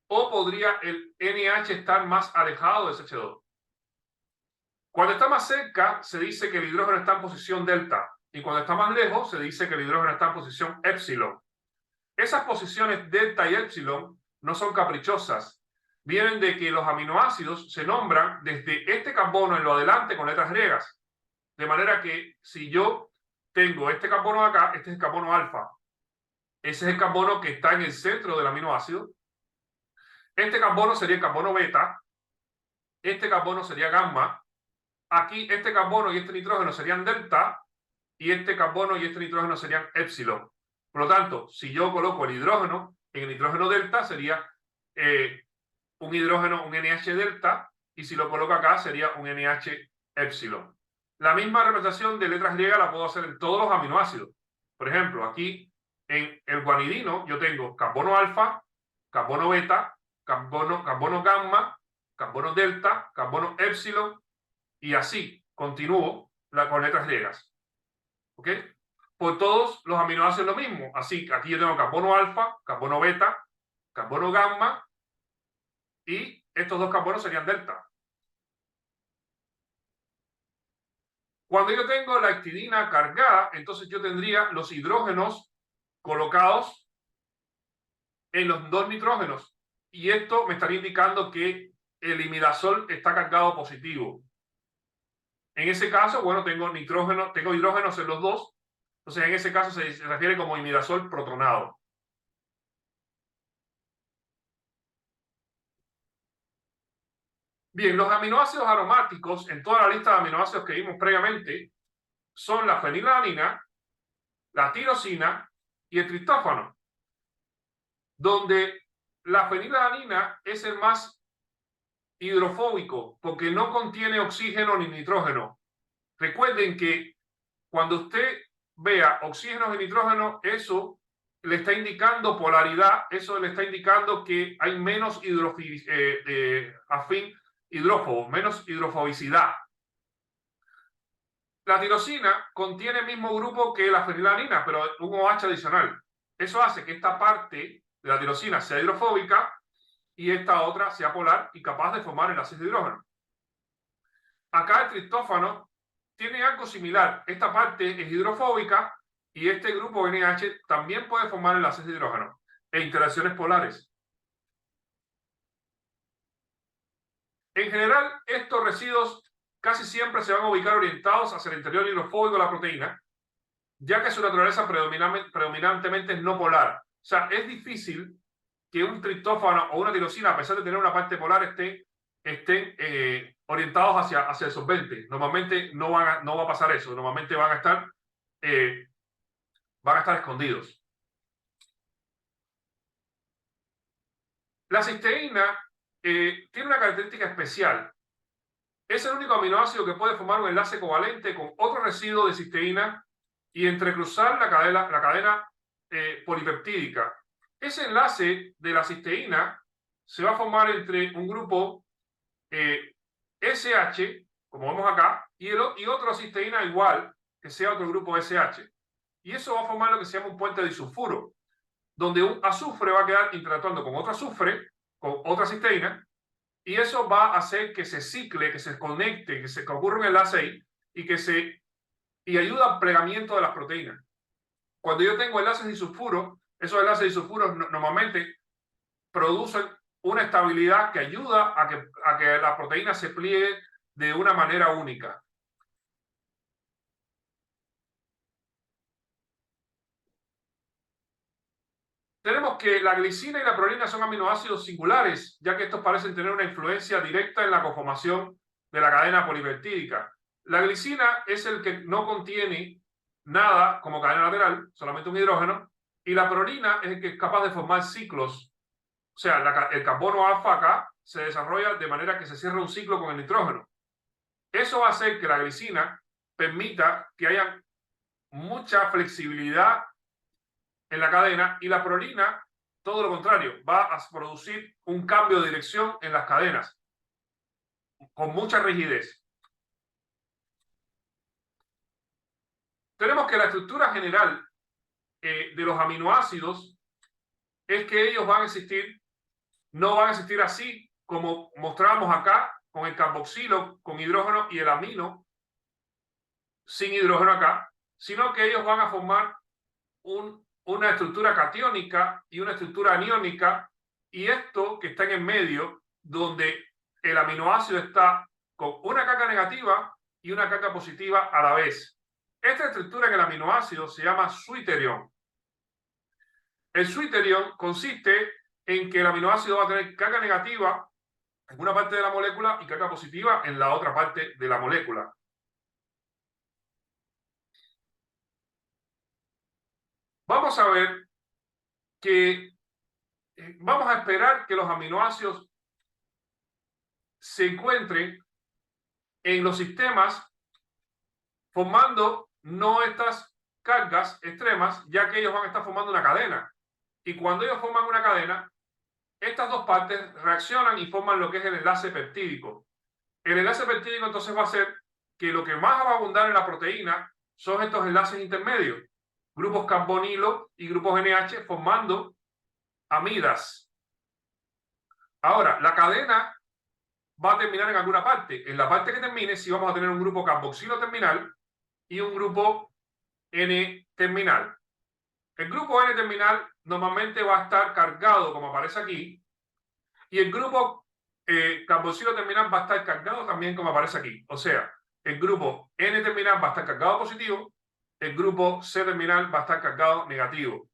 S1: o podría el NH estar más alejado del CH2. Cuando está más cerca, se dice que el hidrógeno está en posición delta, y cuando está más lejos, se dice que el hidrógeno está en posición épsilon. Esas posiciones delta y épsilon no son caprichosas, vienen de que los aminoácidos se nombran desde este carbono en lo adelante con letras griegas. De manera que si yo tengo este carbono de acá, este es el carbono alfa. Ese es el carbono que está en el centro del aminoácido. Este carbono sería el carbono beta. Este carbono sería gamma. Aquí este carbono y este nitrógeno serían delta. Y este carbono y este nitrógeno serían épsilon. Por lo tanto, si yo coloco el hidrógeno en el nitrógeno delta, sería un hidrógeno, un NH delta, y si lo coloco acá, sería un NH épsilon. La misma representación de letras griegas la puedo hacer en todos los aminoácidos. Por ejemplo, aquí en el guanidino yo tengo carbono alfa, carbono beta, carbono gamma, carbono delta, carbono épsilon, y así continúo con letras griegas. ¿Ok? Por todos los aminoácidos lo mismo. Así que aquí yo tengo carbono alfa, carbono beta, carbono gamma, y estos dos carbonos serían delta. Cuando yo tengo la histidina cargada, entonces yo tendría los hidrógenos colocados en los dos nitrógenos. Y esto me estaría indicando que el imidazol está cargado positivo. En ese caso, bueno, tengo hidrógenos en los dos. Entonces, en ese caso se refiere como imidazol protonado. Bien, los aminoácidos aromáticos, en toda la lista de aminoácidos que vimos previamente, son la fenilalanina, la tirosina y el triptófano, donde la fenilalanina es el más hidrofóbico porque no contiene oxígeno ni nitrógeno. Recuerden que cuando usted vea oxígeno y nitrógeno, eso le está indicando polaridad, eso le está indicando que hay menos hidrófobo, menos hidrofobicidad. La tirosina contiene el mismo grupo que la fenilalanina, pero un OH adicional. Eso hace que esta parte de la tirosina sea hidrofóbica y esta otra sea polar y capaz de formar enlaces de hidrógeno. Acá el triptófano tiene algo similar. Esta parte es hidrofóbica y este grupo NH también puede formar enlaces de hidrógeno e interacciones polares. En general, estos residuos casi siempre se van a ubicar orientados hacia el interior hidrofóbico de la proteína, ya que su naturaleza predominantemente es no polar. O sea, es difícil que un triptófano o una tirosina, a pesar de tener una parte polar, estén orientados hacia el solvente. Normalmente no va a pasar eso. Normalmente van a estar escondidos. La cisteína tiene una característica especial. Es el único aminoácido que puede formar un enlace covalente con otro residuo de cisteína y entrecruzar la cadena polipeptídica. Ese enlace de la cisteína se va a formar entre un grupo SH, como vemos acá, y otra cisteína igual, que sea otro grupo SH. Y eso va a formar lo que se llama un puente disulfuro, donde un azufre va a quedar interactuando con otro azufre, con otra cisteína, y eso va a hacer que se cicle, que se conecte, que ocurra un enlace ahí y ayuda al plegamiento de las proteínas. Cuando yo tengo enlaces disulfuros, esos enlaces disulfuros normalmente producen una estabilidad que ayuda a que la proteína se pliegue de una manera única. Tenemos que la glicina y la prolina son aminoácidos singulares, ya que estos parecen tener una influencia directa en la conformación de la cadena polipeptídica. La glicina es el que no contiene nada como cadena lateral, solamente un hidrógeno, y la prolina es el que es capaz de formar ciclos. O sea, el carbono alfa acá se desarrolla de manera que se cierra un ciclo con el nitrógeno. Eso va a hacer que la glicina permita que haya mucha flexibilidad en la cadena y la prolina, todo lo contrario, va a producir un cambio de dirección en las cadenas con mucha rigidez. Tenemos que la estructura general de los aminoácidos es que ellos van a existir, no van a existir así como mostrábamos acá con el carboxilo con hidrógeno y el amino sin hidrógeno acá, sino que ellos van a formar una estructura catiónica y una estructura aniónica, y esto que está en el medio, donde el aminoácido está con una carga negativa y una carga positiva a la vez. Esta estructura en el aminoácido se llama suiterión. El suiterión consiste en que el aminoácido va a tener carga negativa en una parte de la molécula y carga positiva en la otra parte de la molécula. Vamos a ver que vamos a esperar que los aminoácidos se encuentren en los sistemas formando no estas cargas extremas, ya que ellos van a estar formando una cadena. Y cuando ellos forman una cadena, estas dos partes reaccionan y forman lo que es el enlace peptídico. El enlace peptídico entonces va a ser que lo que más va a abundar en la proteína son estos enlaces intermedios, grupos carbonilo y grupos NH formando amidas. Ahora, la cadena va a terminar en alguna parte. En la parte que termine, sí vamos a tener un grupo carboxilo terminal y un grupo N terminal. El grupo N terminal normalmente va a estar cargado, como aparece aquí, y el grupo carboxilo terminal va a estar cargado también, como aparece aquí. O sea, el grupo N terminal va a estar cargado positivo, el grupo C terminal va a estar cargado negativo.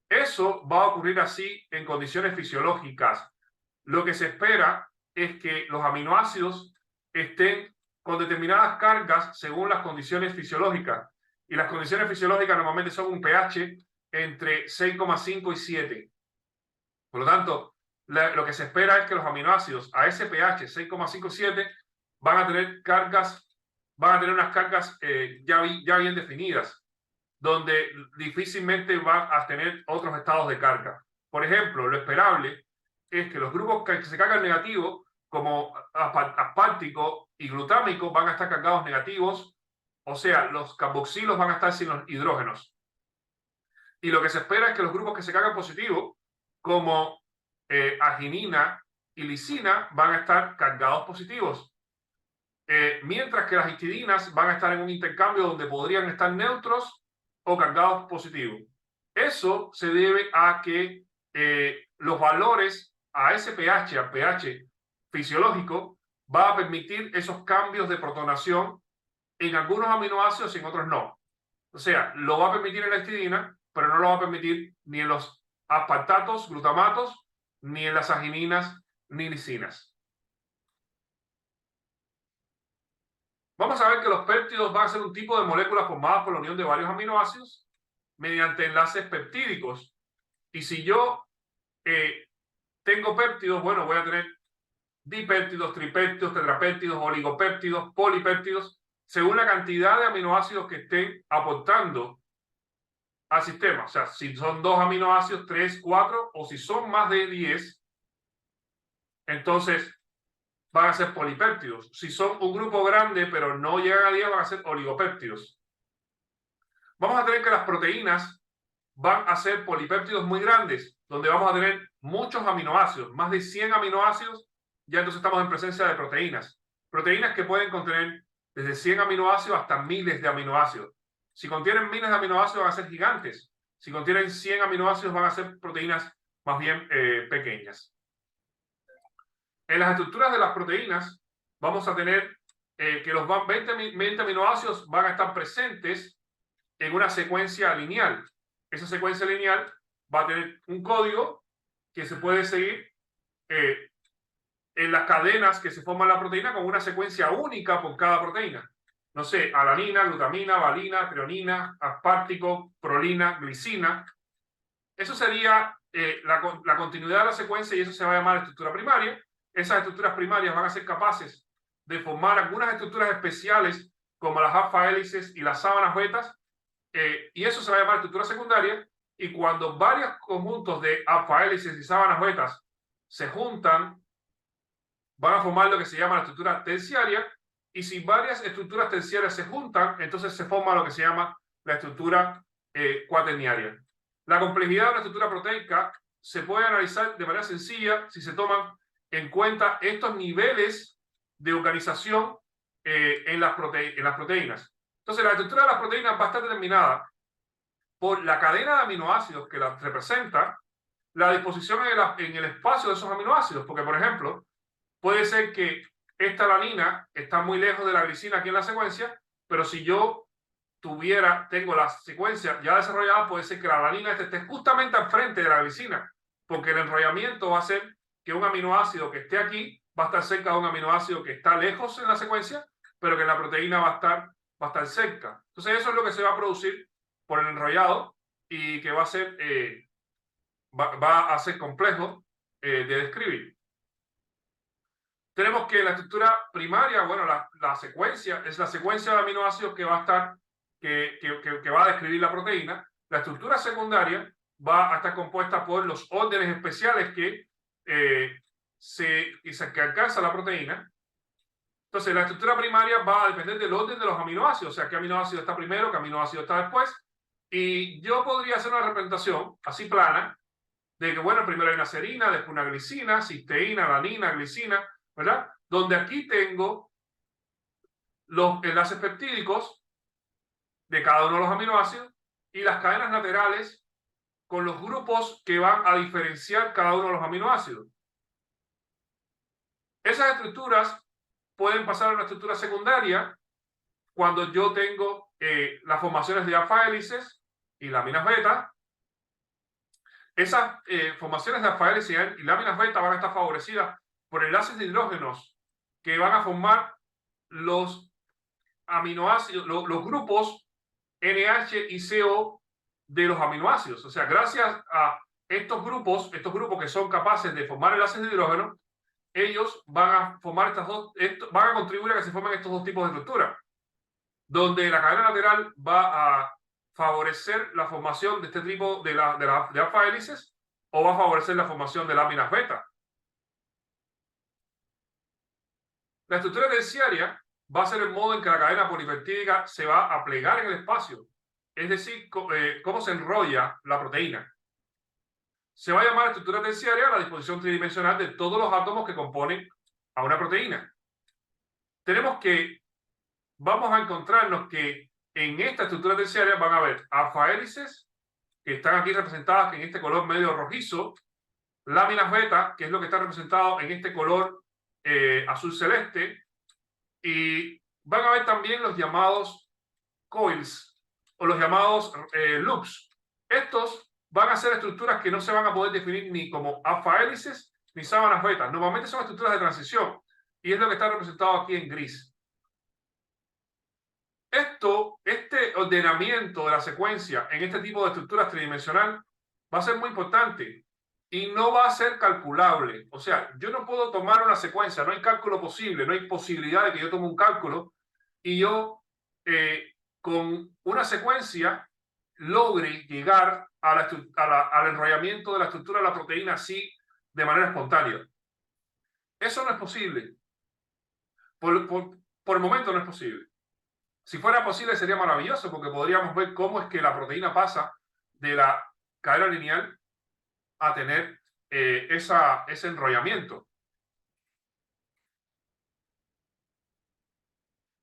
S1: Eso va a ocurrir así en condiciones fisiológicas. Lo que se espera es que los aminoácidos estén con determinadas cargas según las condiciones fisiológicas. Y las condiciones fisiológicas normalmente son un pH entre 6,5 y 7. Por lo tanto, lo que se espera es que los aminoácidos a ese pH 6,57 van a tener unas cargas ya bien definidas, donde difícilmente van a tener otros estados de carga. Por ejemplo, lo esperable es que los grupos que se cargan negativos, como aspartico y glutámico, van a estar cargados negativos, o sea, los carboxilos van a estar sin los hidrógenos. Y lo que se espera es que los grupos que se cargan positivos, como arginina y lisina, van a estar cargados positivos. Mientras que las histidinas van a estar en un intercambio donde podrían estar neutros o cargados positivos. Eso se debe a que los valores a ese pH, al pH fisiológico, va a permitir esos cambios de protonación en algunos aminoácidos y en otros no. O sea, lo va a permitir en la histidina, pero no lo va a permitir ni en los aspartatos, glutamatos, ni en las argininas, ni lisinas. Vamos a ver que los péptidos van a ser un tipo de moléculas formadas por la unión de varios aminoácidos mediante enlaces peptídicos. Y si yo tengo péptidos, bueno, voy a tener dipéptidos, tripéptidos, tetrapéptidos, oligopéptidos, polipéptidos, según la cantidad de aminoácidos que estén aportando al sistema. O sea, si son 2 aminoácidos, 3, 4, o si son más de 10, entonces van a ser polipéptidos. Si son un grupo grande, pero no llegan a 10, van a ser oligopéptidos. Vamos a tener que las proteínas van a ser polipéptidos muy grandes, donde vamos a tener muchos aminoácidos, más de 100 aminoácidos, ya entonces estamos en presencia de proteínas. Proteínas que pueden contener desde 100 aminoácidos hasta miles de aminoácidos. Si contienen miles de aminoácidos van a ser gigantes. Si contienen 100 aminoácidos van a ser proteínas más bien pequeñas. En las estructuras de las proteínas vamos a tener que los 20 aminoácidos van a estar presentes en una secuencia lineal. Esa secuencia lineal va a tener un código que se puede seguir en las cadenas que se forman la proteína con una secuencia única por cada proteína. No sé, alanina, glutamina, valina, treonina, aspartico, prolina, glicina. Eso sería la continuidad de la secuencia y eso se va a llamar estructura primaria. Esas estructuras primarias van a ser capaces de formar algunas estructuras especiales como las alfa hélices y las sábanas betas, y eso se va a llamar estructura secundaria. Y cuando varios conjuntos de alfa hélices y sábanas betas se juntan, van a formar lo que se llama la estructura terciaria. Y si varias estructuras terciarias se juntan, entonces se forma lo que se llama la estructura cuaternaria. La complejidad de una estructura proteica se puede analizar de manera sencilla si se toman en cuenta estos niveles de organización en las proteínas. Entonces, la estructura de las proteínas va a estar determinada por la cadena de aminoácidos que las representa, la disposición en el espacio de esos aminoácidos. Porque, por ejemplo, puede ser que esta alanina está muy lejos de la glicina aquí en la secuencia, pero si yo tengo la secuencia ya desarrollada, puede ser que la alanina esté justamente al frente de la glicina, porque el enrollamiento va a ser que un aminoácido que esté aquí va a estar cerca de un aminoácido que está lejos en la secuencia, pero que en la proteína va a estar cerca. Entonces eso es lo que se va a producir por el enrollado y que va a ser, va a ser complejo de describir. Tenemos que la estructura primaria, bueno, la secuencia, es la secuencia de aminoácidos que va a estar, que va a describir la proteína. La estructura secundaria va a estar compuesta por los órdenes especiales que alcanza la proteína. Entonces, la estructura primaria va a depender del orden de los aminoácidos, o sea, qué aminoácido está primero, qué aminoácido está después. Y yo podría hacer una representación así plana de que, bueno, primero hay una serina, después una glicina, cisteína, alanina, glicina, ¿verdad? Donde aquí tengo los enlaces peptídicos de cada uno de los aminoácidos y las cadenas laterales con los grupos que van a diferenciar cada uno de los aminoácidos. Esas estructuras pueden pasar a una estructura secundaria cuando yo tengo las formaciones de alfa hélices y láminas beta. Esas formaciones de alfa hélices y láminas beta van a estar favorecidas por enlaces de hidrógenos que van a formar los aminoácidos, los grupos NH y CO de los aminoácidos. O sea, gracias a estos grupos que son capaces de formar enlaces de hidrógeno, ellos van a formar van a contribuir a que se formen estos dos tipos de estructuras, donde la cadena lateral va a favorecer la formación de este tipo de alfa hélices o va a favorecer la formación de láminas beta. La estructura terciaria va a ser el modo en que la cadena polipeptídica se va a plegar en el espacio, es decir, cómo se enrolla la proteína. Se va a llamar estructura terciaria la disposición tridimensional de todos los átomos que componen a una proteína. Vamos a encontrarnos que en esta estructura terciaria van a haber alfa hélices, que están aquí representadas en este color medio rojizo, láminas beta, que es lo que está representado en este color azul celeste, y van a haber también los llamados coils o los llamados loops. Estos van a ser estructuras que no se van a poder definir ni como alfa hélices ni sábanas beta. Normalmente son estructuras de transición y es lo que está representado aquí en gris. Este ordenamiento de la secuencia en este tipo de estructuras tridimensional va a ser muy importante y no va a ser calculable. O sea, yo no puedo tomar una secuencia, no hay cálculo posible, no hay posibilidad de que yo tome un cálculo y yo con una secuencia logre llegar al enrollamiento de la estructura de la proteína así de manera espontánea. Eso no es posible. Por el momento no es posible. Si fuera posible sería maravilloso porque podríamos ver cómo es que la proteína pasa de la cadena lineal a tener ese enrollamiento.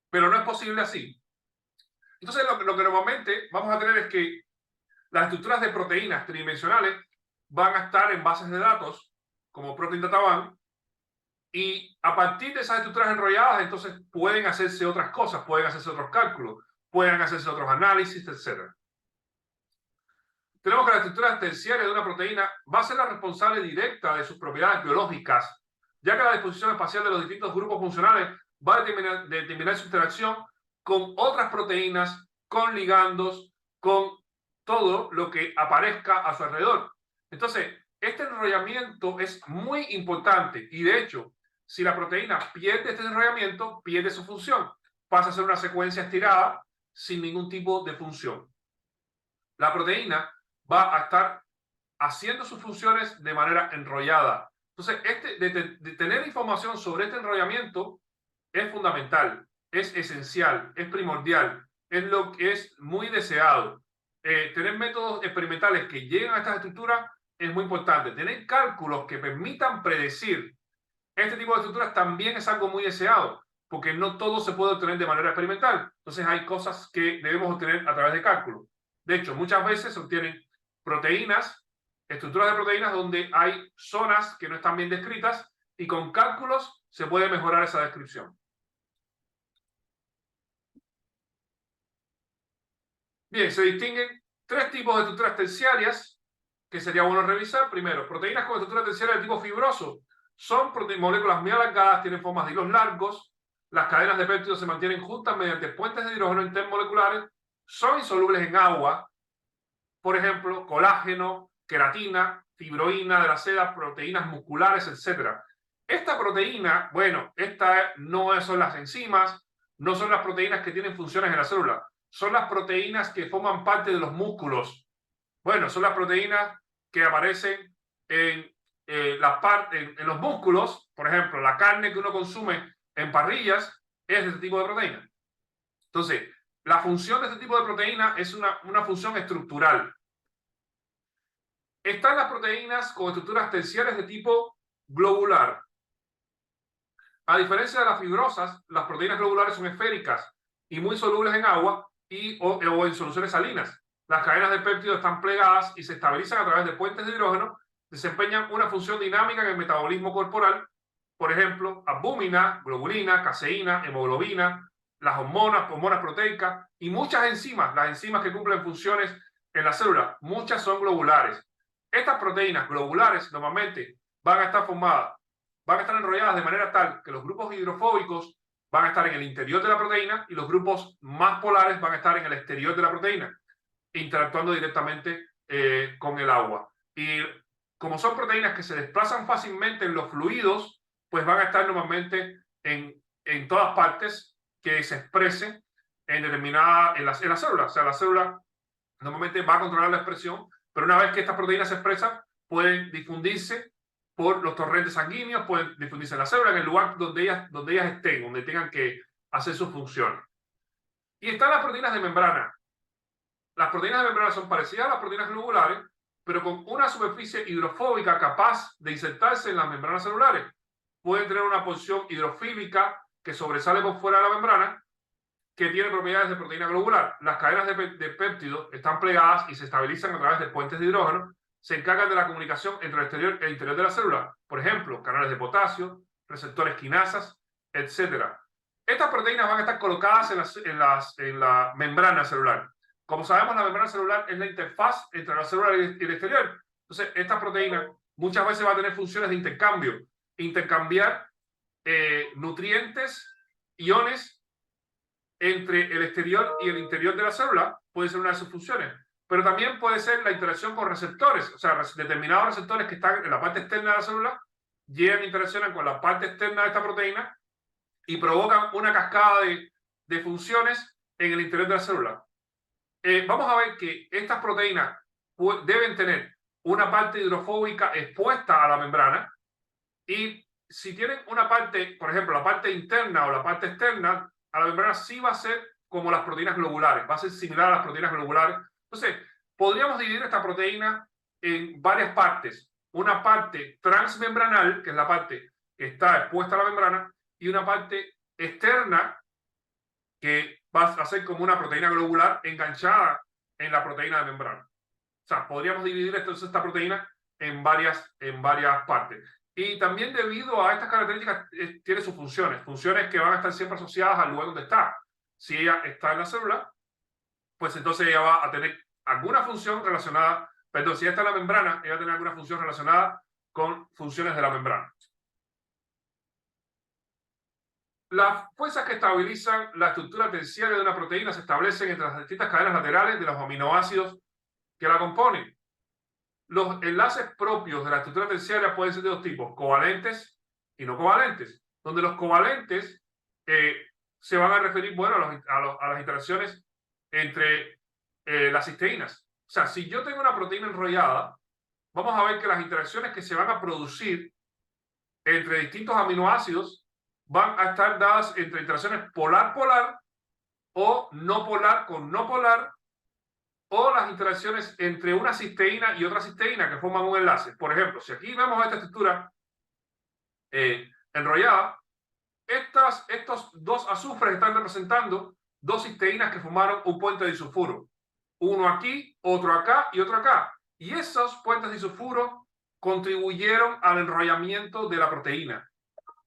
S1: Pero no es posible así. Entonces lo que normalmente vamos a tener es que las estructuras de proteínas tridimensionales van a estar en bases de datos como Protein Data Bank y a partir de esas estructuras enrolladas entonces pueden hacerse otras cosas, pueden hacerse otros cálculos, pueden hacerse otros análisis, etc. Tenemos que la estructura terciaria de una proteína va a ser la responsable directa de sus propiedades biológicas, ya que la disposición espacial de los distintos grupos funcionales va a determinar su interacción con otras proteínas, con ligandos, con todo lo que aparezca a su alrededor. Entonces, este enrollamiento es muy importante y de hecho, si la proteína pierde este enrollamiento, pierde su función. Pasa a ser una secuencia estirada sin ningún tipo de función. La proteína va a estar haciendo sus funciones de manera enrollada. Entonces, de tener información sobre este enrollamiento es fundamental, es esencial, es primordial, es lo que es muy deseado. Tener métodos experimentales que lleguen a estas estructuras es muy importante. Tener cálculos que permitan predecir este tipo de estructuras también es algo muy deseado, porque no todo se puede obtener de manera experimental. Entonces hay cosas que debemos obtener a través de cálculos. De hecho, muchas veces se obtienen proteínas, estructuras de proteínas donde hay zonas que no están bien descritas y con cálculos se puede mejorar esa descripción. Bien, se distinguen tres tipos de estructuras terciarias que sería bueno revisar. Primero, proteínas con estructura terciaria de tipo fibroso. Son moléculas muy alargadas, tienen formas de hilos largos, las cadenas de péptidos se mantienen juntas mediante puentes de hidrógeno intermoleculares, son insolubles en agua, por ejemplo, colágeno, queratina, fibroína de la seda, proteínas musculares, etc. Esta proteína, bueno, no son las enzimas, no son las proteínas que tienen funciones en la célula, son las proteínas que forman parte de los músculos. Bueno, son las proteínas que aparecen en los músculos, por ejemplo, la carne que uno consume en parrillas es de este tipo de proteína. Entonces, la función de este tipo de proteína es una función estructural. Están las proteínas con estructuras terciarias de tipo globular. A diferencia de las fibrosas, las proteínas globulares son esféricas y muy solubles en agua o en soluciones salinas. Las cadenas de péptidos están plegadas y se estabilizan a través de puentes de hidrógeno, desempeñan una función dinámica en el metabolismo corporal, por ejemplo, albúmina, globulina, caseína, hemoglobina, las hormonas proteicas y muchas enzimas, las enzimas que cumplen funciones en la célula, muchas son globulares. Estas proteínas globulares normalmente van a estar enrolladas de manera tal que los grupos hidrofóbicos van a estar en el interior de la proteína y los grupos más polares van a estar en el exterior de la proteína, interactuando directamente con el agua. Y como son proteínas que se desplazan fácilmente en los fluidos, pues van a estar normalmente en todas partes que se expresen en determinada, en la célula. O sea, la célula normalmente va a controlar la expresión, pero una vez que estas proteínas se expresan, pueden difundirse por los torrentes sanguíneos, pueden difundirse en la célula, en el lugar donde ellas estén, donde tengan que hacer sus funciones. Y están las proteínas de membrana. Las proteínas de membrana son parecidas a las proteínas globulares, pero con una superficie hidrofóbica capaz de insertarse en las membranas celulares. Pueden tener una porción hidrofílica que sobresale por fuera de la membrana, que tiene propiedades de proteína globular. Las cadenas de péptidos están plegadas y se estabilizan a través de puentes de hidrógeno. Se encargan de la comunicación entre el exterior y el interior de la célula. Por ejemplo, canales de potasio, receptores quinasas, etc. Estas proteínas van a estar colocadas en la membrana celular. Como sabemos, la membrana celular es la interfaz entre la célula y el exterior. Entonces, esta proteína muchas veces va a tener funciones de intercambio. Intercambiar nutrientes, iones, entre el exterior y el interior de la célula puede ser una de sus funciones, pero también puede ser la interacción con receptores, o sea, determinados receptores que están en la parte externa de la célula llegan, interaccionan con la parte externa de esta proteína y provocan una cascada de funciones en el interior de la célula. Vamos a ver que estas proteínas deben tener una parte hidrofóbica expuesta a la membrana, y si tienen una parte, por ejemplo, la parte interna o la parte externa, a la membrana sí va a ser como las proteínas globulares, va a ser similar a las proteínas globulares. Entonces, podríamos dividir esta proteína en varias partes. Una parte transmembranal, que es la parte que está expuesta a la membrana, y una parte externa, que va a ser como una proteína globular enganchada en la proteína de membrana. O sea, podríamos dividir entonces esta proteína en varias partes. Y también debido a estas características tiene sus funciones que van a estar siempre asociadas al lugar donde está. Si ella está en la célula, pues entonces ella va a tener alguna función relacionada, perdón, si ella está en la membrana, ella va a tener alguna función relacionada con funciones de la membrana. Las fuerzas que estabilizan la estructura terciaria de una proteína se establecen entre las distintas cadenas laterales de los aminoácidos que la componen. Los enlaces propios de la estructura terciaria pueden ser de dos tipos, covalentes y no covalentes, donde los covalentes se van a referir, bueno, a las interacciones entre las cisteínas. O sea, si yo tengo una proteína enrollada, vamos a ver que las interacciones que se van a producir entre distintos aminoácidos van a estar dadas entre interacciones polar-polar o no polar con no polar, o las interacciones entre una cisteína y otra cisteína que forman un enlace. Por ejemplo, si aquí vemos esta estructura enrollada, estos dos azufres están representando dos cisteínas que formaron un puente disulfuro. Uno aquí, otro acá y otro acá. Y esos puentes disulfuro contribuyeron al enrollamiento de la proteína.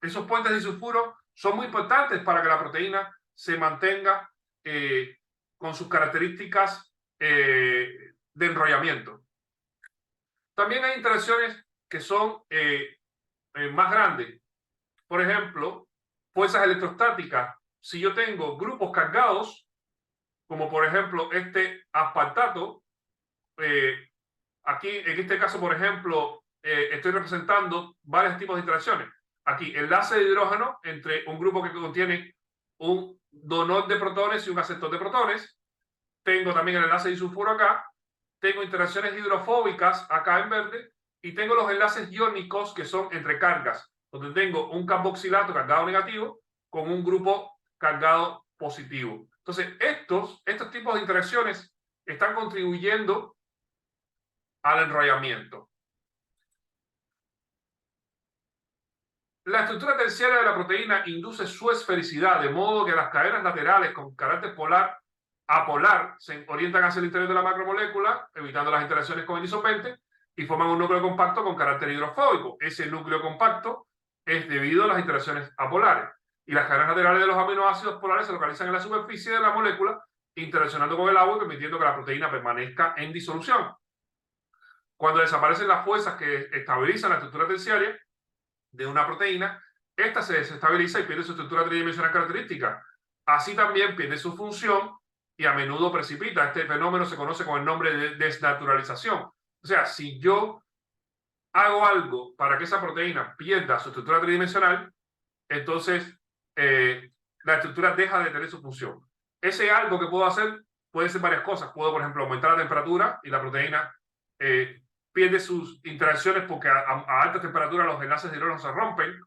S1: Esos puentes disulfuro son muy importantes para que la proteína se mantenga con sus características de enrollamiento. También hay interacciones que son más grandes. Por ejemplo, fuerzas electrostáticas. Si yo tengo grupos cargados, como por ejemplo este aspartato, aquí en este caso, por ejemplo, estoy representando varios tipos de interacciones. Aquí, enlace de hidrógeno entre un grupo que contiene un donor de protones y un aceptor de protones. Tengo también el enlace disulfuro acá. Tengo interacciones hidrofóbicas acá en verde. Y tengo los enlaces iónicos que son entre cargas, donde tengo un carboxilato cargado negativo con un grupo cargado positivo. Entonces, estos tipos de interacciones están contribuyendo al enrollamiento. La estructura terciaria de la proteína induce su esfericidad, de modo que las cadenas laterales con carácter polar a polar se orientan hacia el interior de la macromolécula, evitando las interacciones con el isopente, y forman un núcleo compacto con carácter hidrofóbico. Ese núcleo compacto es debido a las interacciones apolares. Y las cadenas laterales de los aminoácidos polares se localizan en la superficie de la molécula, interaccionando con el agua y permitiendo que la proteína permanezca en disolución. Cuando desaparecen las fuerzas que estabilizan la estructura terciaria de una proteína, esta se desestabiliza y pierde su estructura tridimensional característica. Así también pierde su función y a menudo precipita. Este fenómeno se conoce con el nombre de desnaturalización. O sea, si yo hago algo para que esa proteína pierda su estructura tridimensional, entonces la estructura deja de tener su función. Ese algo que puedo hacer puede ser varias cosas. Puedo, por ejemplo, aumentar la temperatura y la proteína pierde sus interacciones porque a alta temperatura los enlaces de hidrógeno se rompen.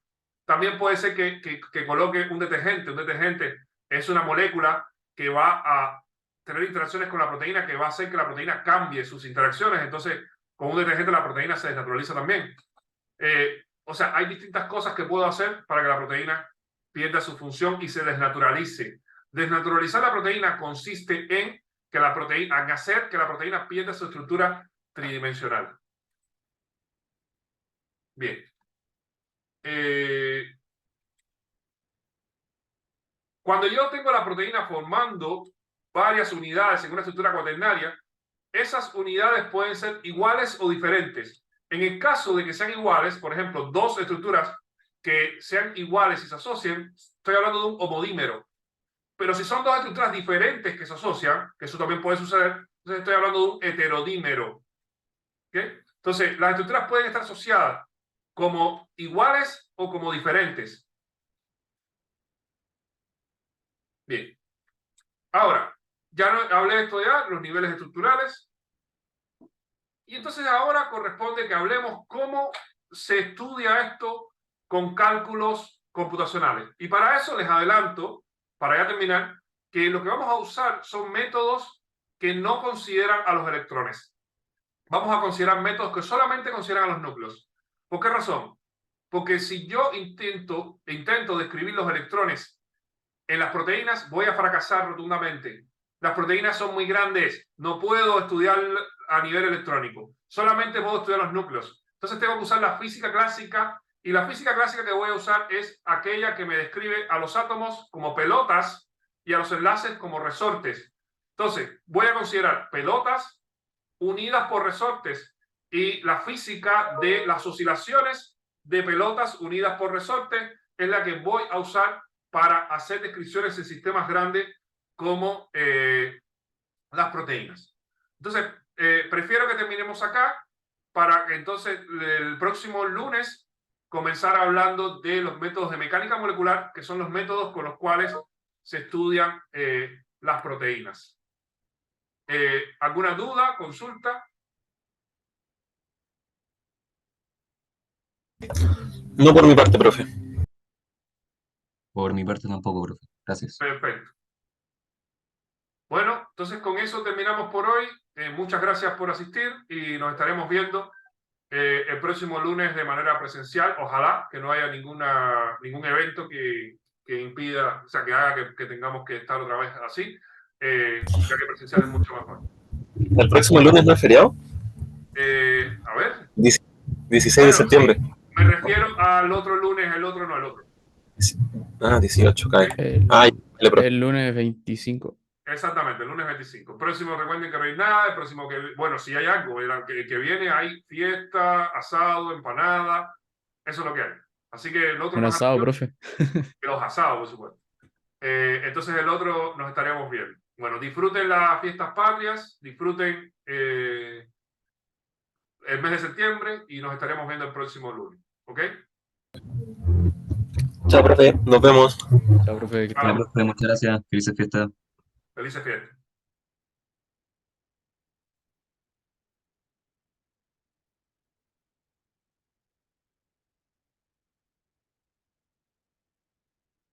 S1: También puede ser que coloque un detergente. Un detergente es una molécula que va a tener interacciones con la proteína que va a hacer que la proteína cambie sus interacciones. Entonces, con un detergente la proteína se desnaturaliza también. O sea, hay distintas cosas que puedo hacer para que la proteína pierda su función y se desnaturalice. Desnaturalizar la proteína consiste en que la proteína, en hacer que la proteína pierda su estructura tridimensional. Bien. Cuando yo tengo la proteína formando varias unidades en una estructura cuaternaria, esas unidades pueden ser iguales o diferentes. En el caso de que sean iguales, por ejemplo, dos estructuras que sean iguales y se asocien, estoy hablando de un homodímero. Pero si son dos estructuras diferentes que se asocian, que eso también puede suceder, entonces estoy hablando de un heterodímero. ¿Okay? Entonces, las estructuras pueden estar asociadas como iguales o como diferentes. Bien. Ahora, ya no, hablé de esto ya, los niveles estructurales. Y entonces ahora corresponde que hablemos cómo se estudia esto con cálculos computacionales. Y para eso les adelanto, para ya terminar, que lo que vamos a usar son métodos que no consideran a los electrones. Vamos a considerar métodos que solamente consideran a los núcleos. ¿Por qué razón? Porque si yo intento describir los electrones en las proteínas, voy a fracasar rotundamente. Las proteínas son muy grandes, no puedo estudiar a nivel electrónico, solamente puedo estudiar los núcleos. Entonces tengo que usar la física clásica, y la física clásica que voy a usar es aquella que me describe a los átomos como pelotas y a los enlaces como resortes. Entonces voy a considerar pelotas unidas por resortes y la física de las oscilaciones de pelotas unidas por resortes es la que voy a usar para hacer descripciones en sistemas grandes como las proteínas. Entonces, prefiero que terminemos acá para que entonces el próximo lunes comenzar hablando de los métodos de mecánica molecular, que son los métodos con los cuales se estudian las proteínas. ¿Alguna duda, consulta?
S3: No por mi parte, profe.
S2: Por mi parte tampoco, profe. Gracias.
S1: Perfecto. Bueno, entonces con eso terminamos por hoy. Muchas gracias por asistir y nos estaremos viendo el próximo lunes de manera presencial. Ojalá que no haya ningún evento que impida, o sea, que haga que tengamos que estar otra vez así, ya que presencial es mucho mejor.
S3: ¿El próximo lunes no es feriado?
S1: A ver.
S3: 16 de septiembre.
S1: Sí, me refiero al otro lunes, el otro no, el otro.
S3: 18, cae.
S4: El lunes 25.
S1: Exactamente, el lunes 25. Próximo, recuerden que no hay nada. El próximo, bueno, si hay algo, que viene, hay fiesta, asado, empanada. Eso es lo que hay. Así que el otro.
S4: Un asado, profe.
S1: Los asados, por supuesto. Entonces el otro nos estaremos viendo. Bueno, disfruten las fiestas patrias, disfruten el mes de septiembre y nos estaremos viendo el próximo lunes. ¿Ok?
S3: Chao, profe. Nos vemos.
S4: Chao, profe.
S2: Muchas gracias. Felices fiestas.
S1: Felices fiestas.